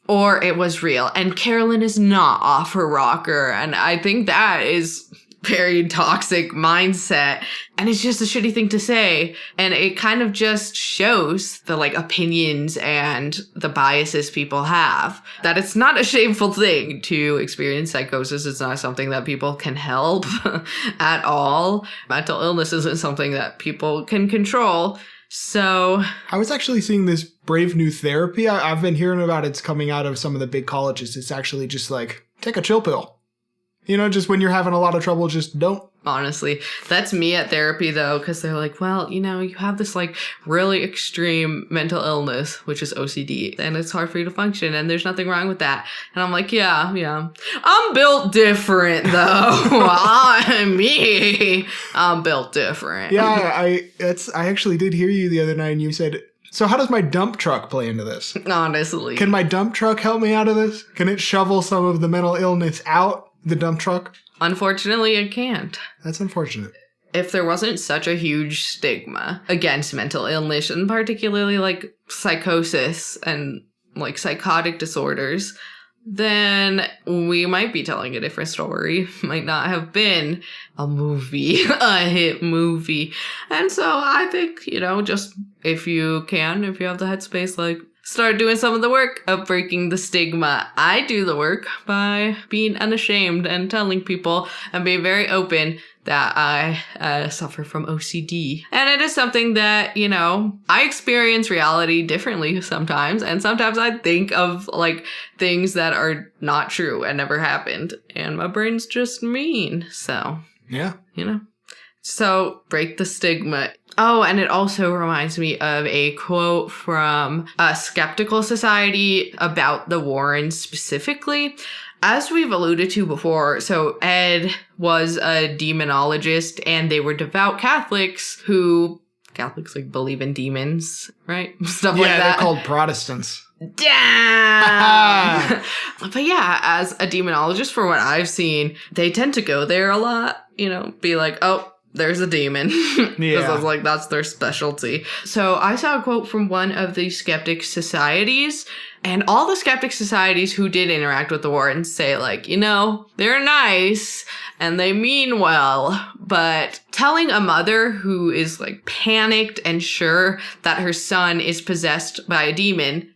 or it was real and Carolyn is not off her rocker. And I think that is very toxic mindset, and it's just a shitty thing to say, and it kind of just shows the like opinions and the biases people have, that it's not a shameful thing to experience psychosis. It's not something that people can help at all. Mental illness isn't something that people can control. So I was actually seeing this brave new therapy. I've been hearing about it's coming out of some of the big colleges. It's actually just like, take a chill pill. You know, just when you're having a lot of trouble, just don't. Honestly, that's me at therapy, though, because they're like, well, you know, you have this like really extreme mental illness, which is OCD, and it's hard for you to function, and there's nothing wrong with that. And I'm like, yeah. I'm built different, though. I'm built different. Yeah, I actually did hear you the other night, and you said So how does my dump truck play into this? Honestly. Can my dump truck help me out of this? Can it shovel some of the mental illness out the dump truck? Unfortunately, it can't. That's unfortunate. If there wasn't such a huge stigma against mental illness, and particularly like psychosis and like psychotic disorders, then we might be telling a different story. Might not have been a movie, a hit movie. And so I think, just if you have the headspace, like, start doing some of the work of breaking the stigma. I do the work by being unashamed and telling people and being very open that I suffer from OCD. And it is something that, I experience reality differently sometimes. And sometimes I think of like things that are not true and never happened. And my brain's just mean. So, yeah. So break the stigma. Oh, and it also reminds me of a quote from a skeptical society about the Warrens specifically. As we've alluded to before, so Ed was a demonologist and they were devout Catholics like believe in demons, right? Stuff like that. Yeah, they're called Protestants. Damn! But yeah, as a demonologist, for what I've seen, they tend to go there a lot, be like, oh, there's a demon. Because like that's their specialty. So I saw a quote from one of the skeptic societies, and all the skeptic societies who did interact with the Warrens say like, they're nice and they mean well, but telling a mother who is like panicked and sure that her son is possessed by a demon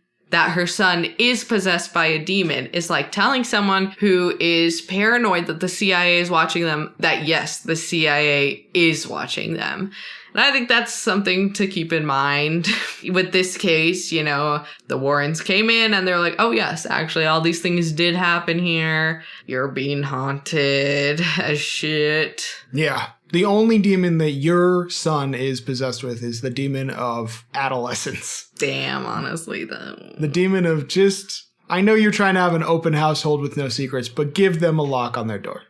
is like telling someone who is paranoid that the CIA is watching them that yes, the CIA is watching them. And I think that's something to keep in mind with this case. The Warrens came in and they're like, oh yes, actually all these things did happen here. You're being haunted as shit. Yeah. The only demon that your son is possessed with is the demon of adolescence. Damn, honestly, though. The demon of I know you're trying to have an open household with no secrets, but give them a lock on their door.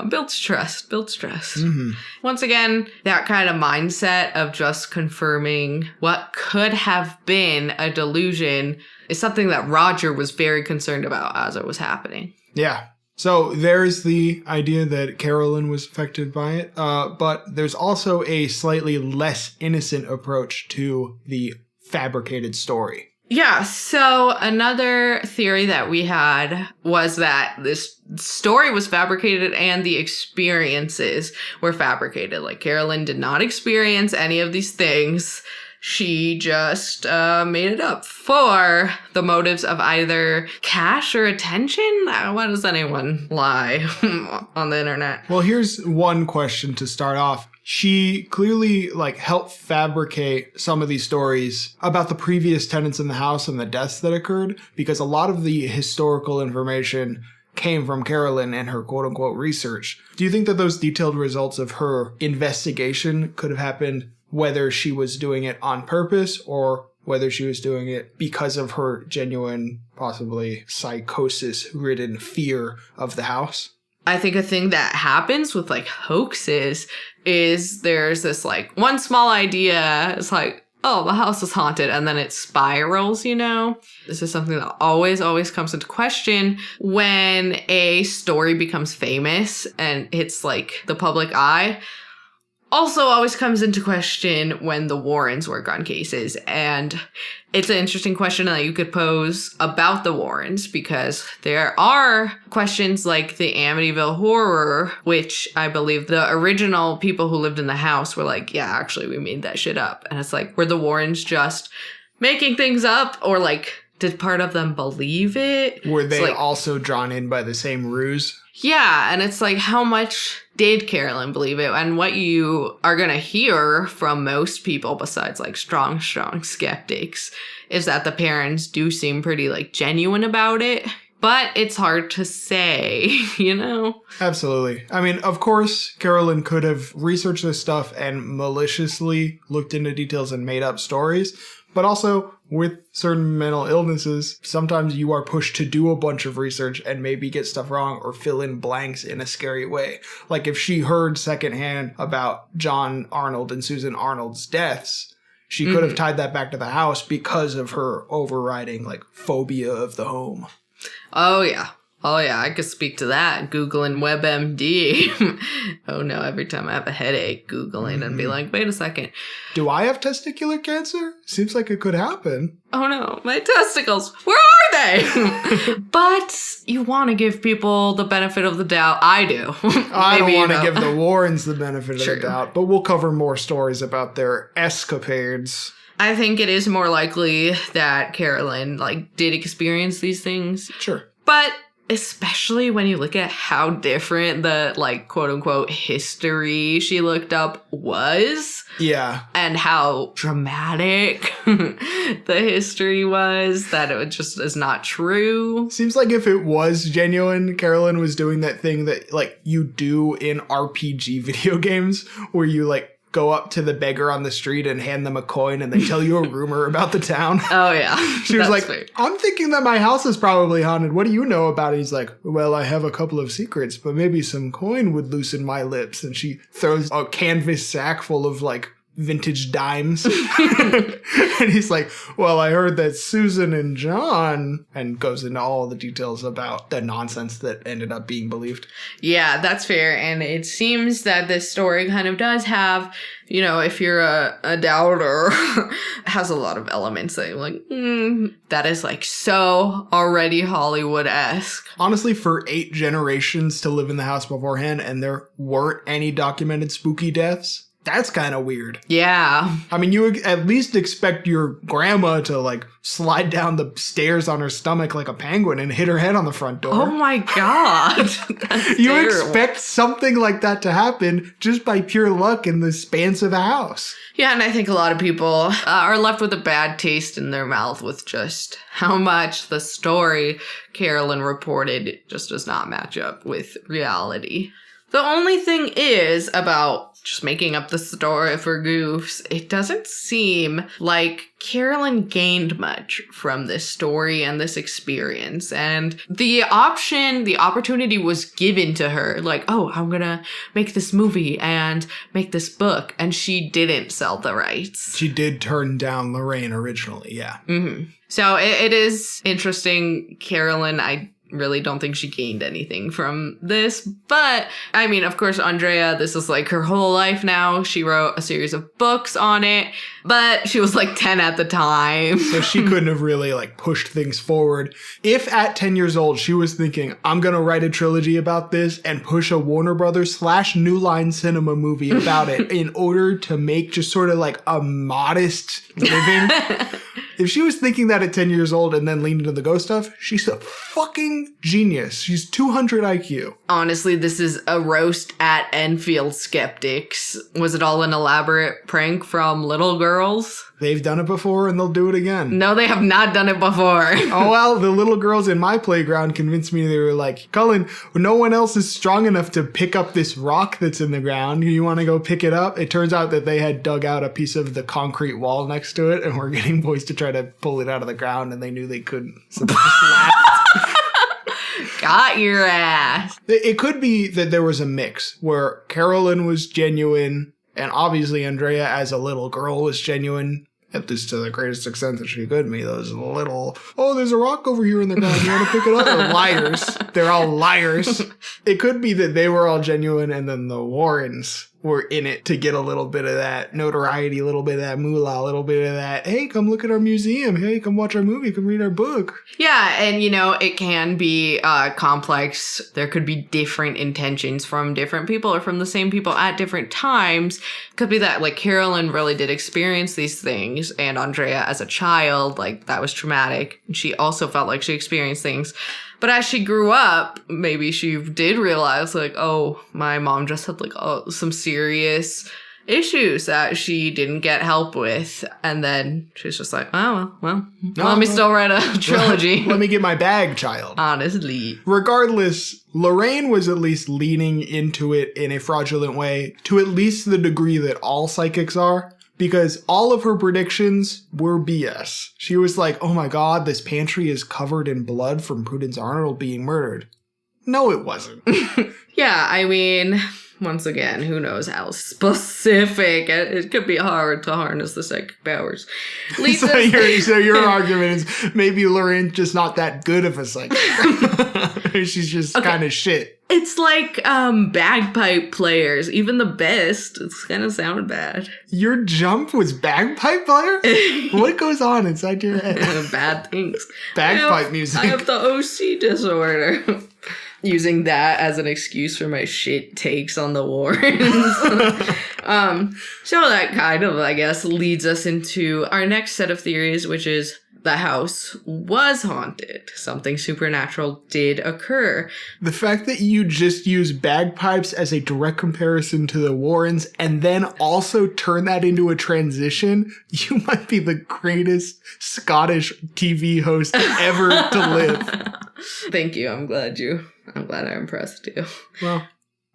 Builds trust. Mm-hmm. Once again, that kind of mindset of just confirming what could have been a delusion is something that Roger was very concerned about as it was happening. Yeah. So there's the idea that Carolyn was affected by it, but there's also a slightly less innocent approach to the fabricated story. Yeah, so another theory that we had was that this story was fabricated and the experiences were fabricated. Like Carolyn did not experience any of these things. She just made it up for the motives of either cash or attention. Why does anyone lie on the internet? Well, here's one question to start off. She clearly helped fabricate some of these stories about the previous tenants in the house and the deaths that occurred, because a lot of the historical information came from Carolyn and her quote-unquote research. Do you think that those detailed results of her investigation could have happened whether she was doing it on purpose or whether she was doing it because of her genuine, possibly psychosis-ridden fear of the house? I think a thing that happens with hoaxes is there's this one small idea. It's oh, the house is haunted. And then it spirals, This is something that always comes into question when a story becomes famous and hits the public eye. Also always comes into question when the Warrens work on cases. And it's an interesting question that you could pose about the Warrens, because there are questions like the Amityville Horror, which I believe the original people who lived in the house were yeah, actually, we made that shit up. And it's were the Warrens just making things up, or did part of them believe it? Were they also drawn in by the same ruse? Yeah, and it's how much did Carolyn believe it? And what you are going to hear from most people, besides strong skeptics, is that the parents do seem pretty genuine about it. But it's hard to say, Absolutely. I mean, of course, Carolyn could have researched this stuff and maliciously looked into details and made up stories. But also, with certain mental illnesses, sometimes you are pushed to do a bunch of research and maybe get stuff wrong or fill in blanks in a scary way. Like if she heard secondhand about John Arnold and Susan Arnold's deaths, She could have tied that back to the house because of her overriding, like, phobia of the home. Oh, yeah. Oh, yeah, I could speak to that. Googling WebMD. Oh, no, every time I have a headache, Googling and be like, wait a second. Do I have testicular cancer? Seems like it could happen. Oh, no, my testicles. Where are they? But you want to give people the benefit of the doubt. I do. I don't want to give the Warrens the benefit True. of the doubt, but we'll cover more stories about their escapades. I think it is more likely that Carolyn, like, did experience these things. Sure. But especially when you look at how different the, like, quote-unquote history she looked up was. Yeah. And how dramatic the history was, that it just is not true. Seems like if it was genuine, Carolyn was doing that thing that, like, you do in RPG video games where you, like, go up to the beggar on the street and hand them a coin and they tell you a rumor about the town. Oh, yeah. She was That's like, fair. I'm thinking that my house is probably haunted. What do you know about it? He's like, well, I have a couple of secrets, but maybe some coin would loosen my lips. And she throws a canvas sack full of, like, vintage dimes. And he's like, well, I heard that Susan and John, and goes into all the details about the nonsense that ended up being believed. Yeah, that's fair. And it seems that this story kind of does have, you know, if you're a doubter, has a lot of elements that you're like, that is like so already Hollywood-esque. Honestly, for 8 generations to live in the house beforehand and there weren't any documented spooky deaths, that's kind of weird. Yeah. I mean, you at least expect your grandma to, like, slide down the stairs on her stomach like a penguin and hit her head on the front door. Oh my God. That's You terrible. expect something like that to happen just by pure luck in the spans of a house. Yeah, and I think a lot of people are left with a bad taste in their mouth with just how much the story Carolyn reported just does not match up with reality. The only thing is about just making up the story for goofs, it doesn't seem like Carolyn gained much from this story and this experience. And the opportunity was given to her. Like, oh, I'm gonna make this movie and make this book. And she didn't sell the rights. She did turn down Lorraine originally, yeah. Mm-hmm. So it is interesting. Carolyn, I really don't think she gained anything from this. But, I mean, of course, Andrea, this is like her whole life now. She wrote a series of books on it, but she was like 10 at the time. So she couldn't have really, like, pushed things forward. If at 10 years old she was thinking, I'm gonna write a trilogy about this and push a Warner Brothers / New Line Cinema movie about it in order to make just sort of like a modest living. If she was thinking that at 10 years old and then leaned into the ghost stuff, she's a fucking genius. She's 200 IQ. Honestly, this is a roast at Enfield skeptics. Was it all an elaborate prank from little girls? They've done it before and they'll do it again. No, they have not done it before. Oh, well, the little girls in my playground convinced me. They were like, Cullen, no one else is strong enough to pick up this rock that's in the ground. You want to go pick it up? It turns out that they had dug out a piece of the concrete wall next to it and were getting boys to try to pull it out of the ground, and they knew they couldn't. So they just laughed. Got your ass. It could be that there was a mix where Carolyn was genuine, and obviously Andrea as a little girl was genuine, at least to the greatest extent that she could be. Those little, oh, there's a rock over here in the ground, you want to pick it up? They're liars. They're all liars. It could be that they were all genuine and then the Warrens were in it to get a little bit of that notoriety, a little bit of that moolah, a little bit of that, hey, come look at our museum. Hey, come watch our movie. Come read our book. Yeah, and you know, it can be complex. There could be different intentions from different people or from the same people at different times. Could be that, like, Carolyn really did experience these things, and Andrea as a child, like, that was traumatic. She also felt like she experienced things. But as she grew up, maybe she did realize, like, oh, my mom just had, like, some serious issues that she didn't get help with. And then she's just like, oh, well, let me still write a trilogy. Let me get my bag, child. Honestly. Regardless, Lorraine was at least leaning into it in a fraudulent way, to at least the degree that all psychics are. Because all of her predictions were BS. She was like, oh my god, this pantry is covered in blood from Prudence Arnold being murdered. No, it wasn't. Yeah, I mean, Once again, who knows how specific. It could be hard to harness the psychic powers. So your argument is maybe Lorraine's just not that good of a psychic. She's just kind of shit. It's like bagpipe players. Even the best, it's kind of sounded bad. Your jump was bagpipe player? What goes on inside your head? Bad things. Bagpipe music. I have the OC disorder. Using that as an excuse for my shit takes on the Warrens. So that kind of, I guess, leads us into our next set of theories, which is the house was haunted. Something supernatural did occur. The fact that you just use bagpipes as a direct comparison to the Warrens and then also turn that into a transition, you might be the greatest Scottish TV host ever to live. Thank you. I'm glad I impressed you. Well,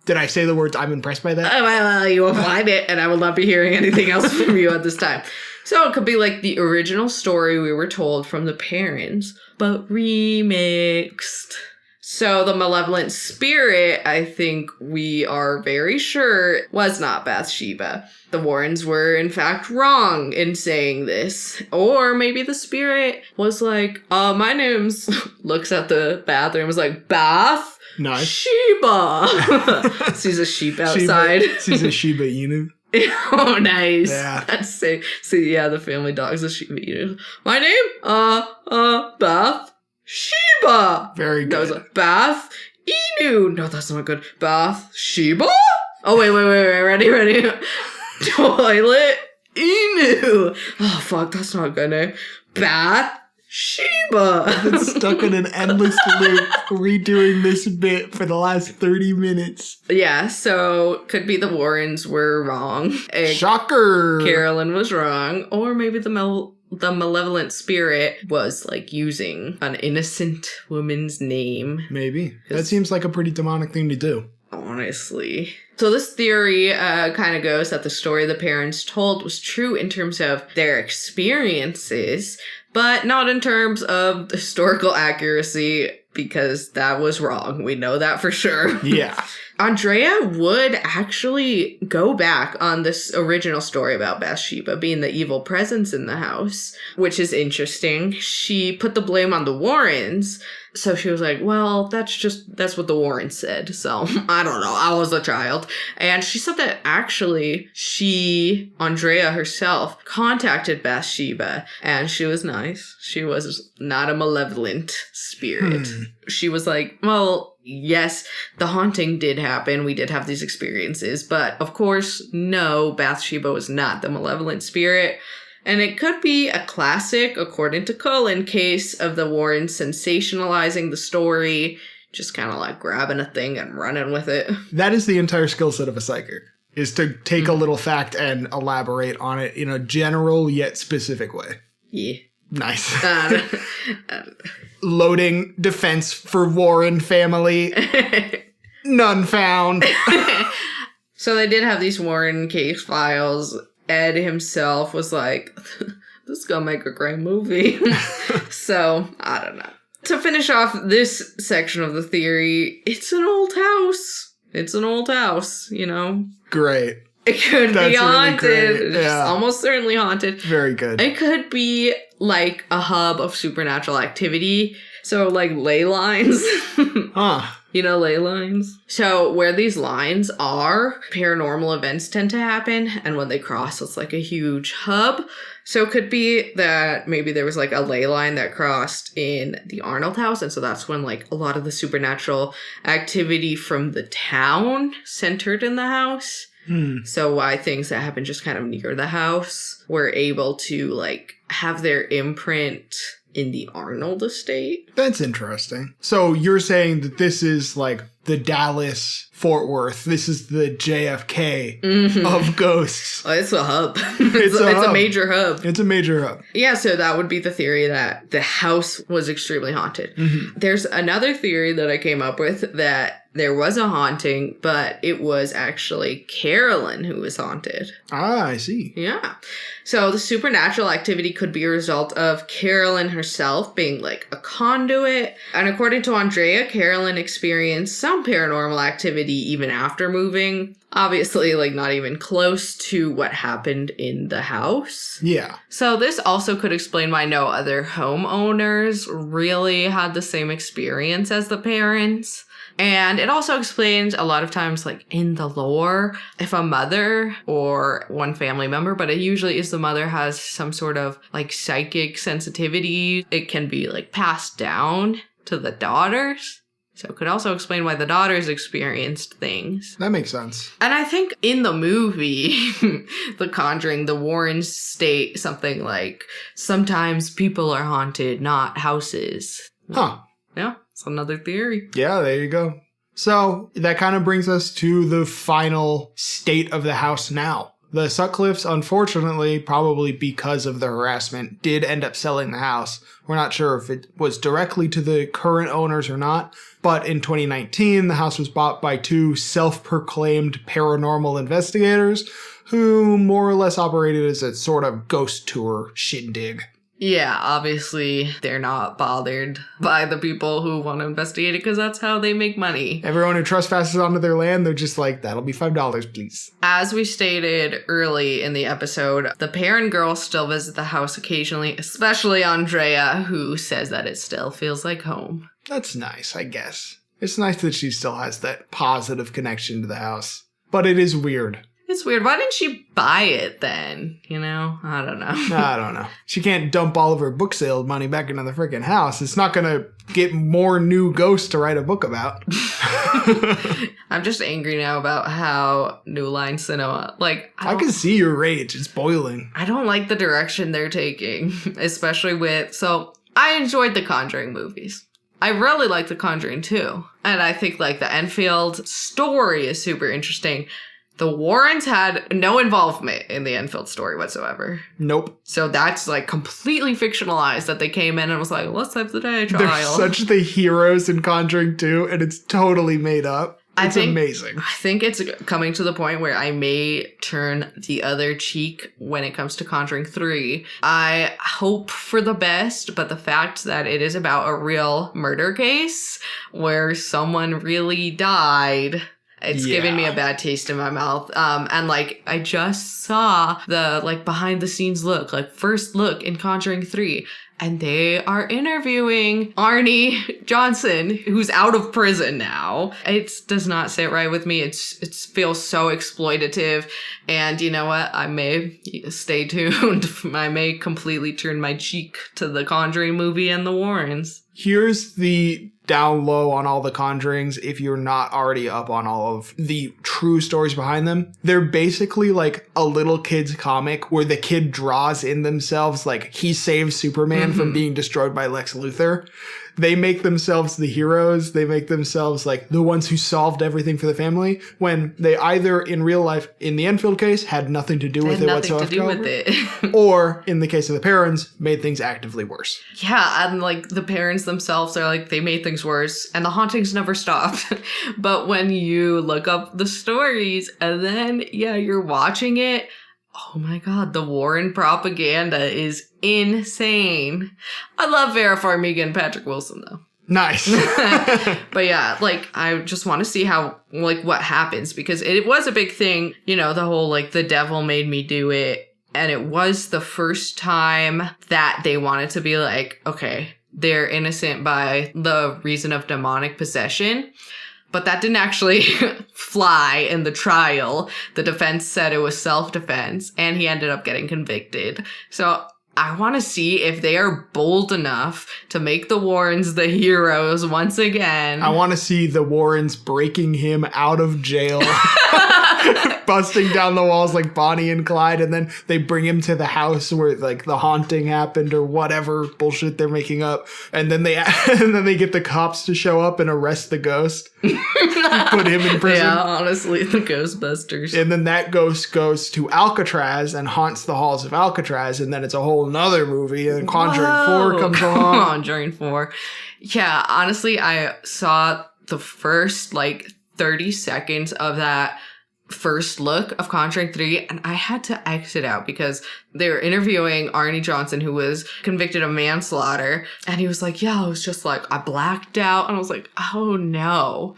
did I say the words I'm impressed by that? Well, you applied it, and I will not be hearing anything else from you at this time. So it could be like the original story we were told from the parents, but remixed. So the malevolent spirit, I think we are very sure, was not Bathsheba. The Warrens were, in fact, wrong in saying this. Or maybe the spirit was like, my name's... looks at the bathroom, was like, Bath? Nice. Sheba! Sees a sheep outside. Sees a Shiba Inu. Oh, nice. Yeah. That's sick. See, yeah, the family dog's a Shiba Inu. My name? Bath Sheba. Very good. That was like, Bath Inu. No, that's not good. Bath Sheba? Oh, wait. Ready. Toilet Inu. Oh, fuck, that's not a good name. Bath Sheba. I've been stuck in an endless loop redoing this bit for the last 30 minutes. Yeah, so could be the Warrens were wrong. Shocker! Carolyn was wrong. Or maybe the malevolent spirit was like using an innocent woman's name. Maybe. That seems like a pretty demonic thing to do. Honestly. So this theory kind of goes that the story the parents told was true in terms of their experiences, but not in terms of historical accuracy, because that was wrong. We know that for sure. Yeah. Andrea would actually go back on this original story about Bathsheba being the evil presence in the house, which is interesting. She put the blame on the Warrens. So she was like, well, that's what the Warrens said. So I don't know. I was a child. And she said that actually Andrea herself, contacted Bathsheba, and she was nice. She was not a malevolent spirit. She was like, well, yes, the haunting did happen. We did have these experiences. But of course, no, Bathsheba was not the malevolent spirit. And it could be a classic, according to Cullen, case of the Warrens sensationalizing the story, just kind of like grabbing a thing and running with it. That is the entire skill set of a psychic, is to take a little fact and elaborate on it in a general yet specific way. Yeah. Nice. Loading defense for Warren family. None found. So they did have these Warren case files. Ed himself was like, this is gonna make a great movie. So, I don't know. To finish off this section of the theory, it's an old house. It's an old house, you know? Great. It could be haunted. Really It's almost certainly haunted. Very good. It could be like a hub of supernatural activity. So, like, ley lines. You know, ley lines? So, where these lines are, paranormal events tend to happen. And when they cross, it's like a huge hub. So, it could be that maybe there was like a ley line that crossed in the Arnold house. And so that's when like a lot of the supernatural activity from the town centered in the house. So why things that happen just kind of near the house were able to like have their imprint in the Arnold estate. That's interesting. So you're saying that this is like the Dallas Fort Worth. This is the JFK of ghosts. Oh, it's a hub. It's a major hub. It's a major hub. Yeah, so that would be the theory that the house was extremely haunted. There's another theory that I came up with that there was a haunting, but it was actually Carolyn who was haunted. Ah, I see. Yeah. So the supernatural activity could be a result of Carolyn herself being like a conduit. And according to Andrea, Carolyn experienced some some paranormal activity even after moving. Obviously, like, not even close to what happened in the house. Yeah. So this also could explain why no other homeowners really had the same experience as the parents. And it also explains a lot of times, like, in the lore, if a mother or one family member, but it usually is the mother, has some sort of, like, psychic sensitivity, it can be, like, passed down to the daughters. So it could also explain why the daughters experienced things. That makes sense. And I think in the movie, The Conjuring, the Warrens state something like, sometimes people are haunted, not houses. Huh. Yeah, it's another theory. Yeah, there you go. So that kind of brings us to the final state of the house now. The Sutcliffes, unfortunately, probably because of the harassment, did end up selling the house. We're not sure if it was directly to the current owners or not, but in 2019, the house was bought by two self-proclaimed paranormal investigators who more or less operated as a sort of ghost tour shindig. Yeah, obviously, they're not bothered by the people who want to investigate it because that's how they make money. Everyone who trespasses onto their land, they're just like, that'll be $5, please. As we stated early in the episode, the Perron girls still visit the house occasionally, especially Andrea, who says that it still feels like home. That's nice, I guess. It's nice that she still has that positive connection to the house. But it is weird. It's weird. Why didn't she buy it then? You know? I don't know. I don't know. She can't dump all of her book sale money back into the freaking house. It's not going to get more new ghosts to write a book about. I'm just angry now about how New Line Cinema, like... I can see your rage. It's boiling. I don't like the direction they're taking, especially with... So, I enjoyed the Conjuring movies. I really like the Conjuring 2. And I think, like, the Enfield story is super interesting. The Warrens had no involvement in the Enfield story whatsoever. Nope. So that's, like, completely fictionalized that they came in and was like, let's have the day trial. They're such the heroes in Conjuring 2, and it's totally made up. It's amazing. I think it's coming to the point where I may turn the other cheek when it comes to Conjuring 3. I hope for the best, but the fact that it is about a real murder case where someone really died... It's giving me a bad taste in my mouth. And, like, I just saw the, like, behind-the-scenes look, like, first look in Conjuring 3. And they are interviewing Arnie Johnson, who's out of prison now. It does not sit right with me. It feels so exploitative. And you know what? I may stay tuned. I may completely turn my cheek to the Conjuring movie and the Warrens. Here's the down low on all the Conjurings if you're not already up on all of the true stories behind them. They're basically like a little kid's comic where the kid draws in themselves like he saves Superman from being destroyed by Lex Luthor. They make themselves the heroes. They make themselves like the ones who solved everything for the family when they either in real life, in the Enfield case, had nothing to do with it whatsoever. Nothing to do with it. Or in the case of the Perrons, made things actively worse. Yeah, and like the parents themselves are like, they made things worse and the hauntings never stopped. But when you look up the stories and then, you're watching it, oh my god, the Warren propaganda is insane. I love Vera Farmiga and Patrick Wilson, though. Nice. But yeah, like, I just want to see how, like, what happens, because it was a big thing, you know, the whole, like, the devil made me do it, and it was the first time that they wanted to be like, okay, they're innocent by the reason of demonic possession. But that didn't actually fly in the trial. The defense said it was self-defense, and he ended up getting convicted. So I want to see if they are bold enough to make the Warrens the heroes once again. I want to see the Warrens breaking him out of jail. Busting down the walls like Bonnie and Clyde, and then they bring him to the house where like the haunting happened or whatever bullshit they're making up, and then they get the cops to show up and arrest the ghost, put him in prison. Yeah, honestly, the Ghostbusters. And then that ghost goes to Alcatraz and haunts the halls of Alcatraz, and then it's a whole nother movie. And Conjuring 4 comes along. Conjuring 4. Yeah, honestly, I saw the first like 30 seconds of that first look of Conjuring 3, and I had to exit out because they were interviewing Arnie Johnson, who was convicted of manslaughter, and he was like, yeah, I was just like, I blacked out, and I was like, oh no,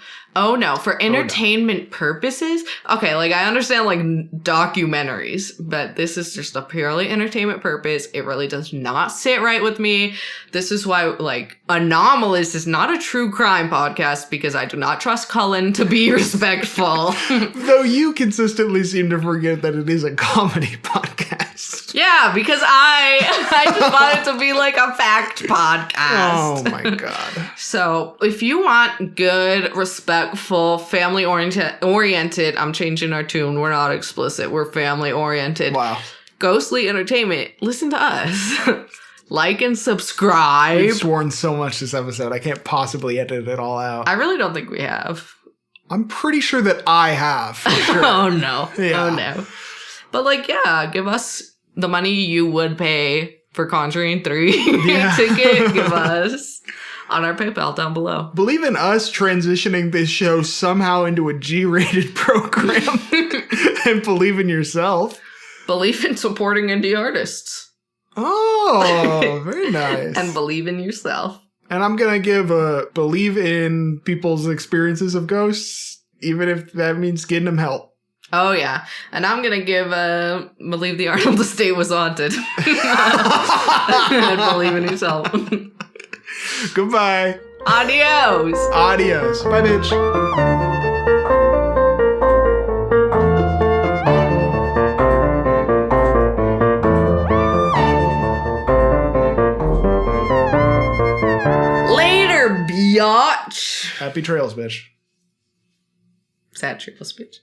for entertainment purposes? Okay, like, I understand, like, documentaries, but this is just a purely entertainment purpose. It really does not sit right with me. This is why, like, Anomalous is not a true crime podcast, because I do not trust Cullen to be respectful. Though you consistently seem to forget that it is a comedy podcast. Yeah, because I just want it to be like a fact podcast. Oh my god. So if you want good, respectful, family oriented, I'm changing our tune. We're not explicit. We're family oriented. Wow. Ghostly entertainment. Listen to us. Like and subscribe. We've sworn so much this episode. I can't possibly edit it all out. I really don't think we have. I'm pretty sure that I have. For sure. Oh no. Yeah. Oh no. But like, yeah, give us the money you would pay for Conjuring 3 ticket. Give us on our PayPal down below. Believe in us transitioning this show somehow into a G-rated program. And believe in yourself. Believe in supporting indie artists. Oh, very nice. And believe in yourself. And I'm going to give a believe in people's experiences of ghosts, even if that means getting them help. Oh, yeah. And I'm going to give believe the Arnold estate was haunted. And believe in yourself. Goodbye. Adios. Adios. Bye, bitch. Later, biatch. Happy trails, bitch. Sad trails, bitch.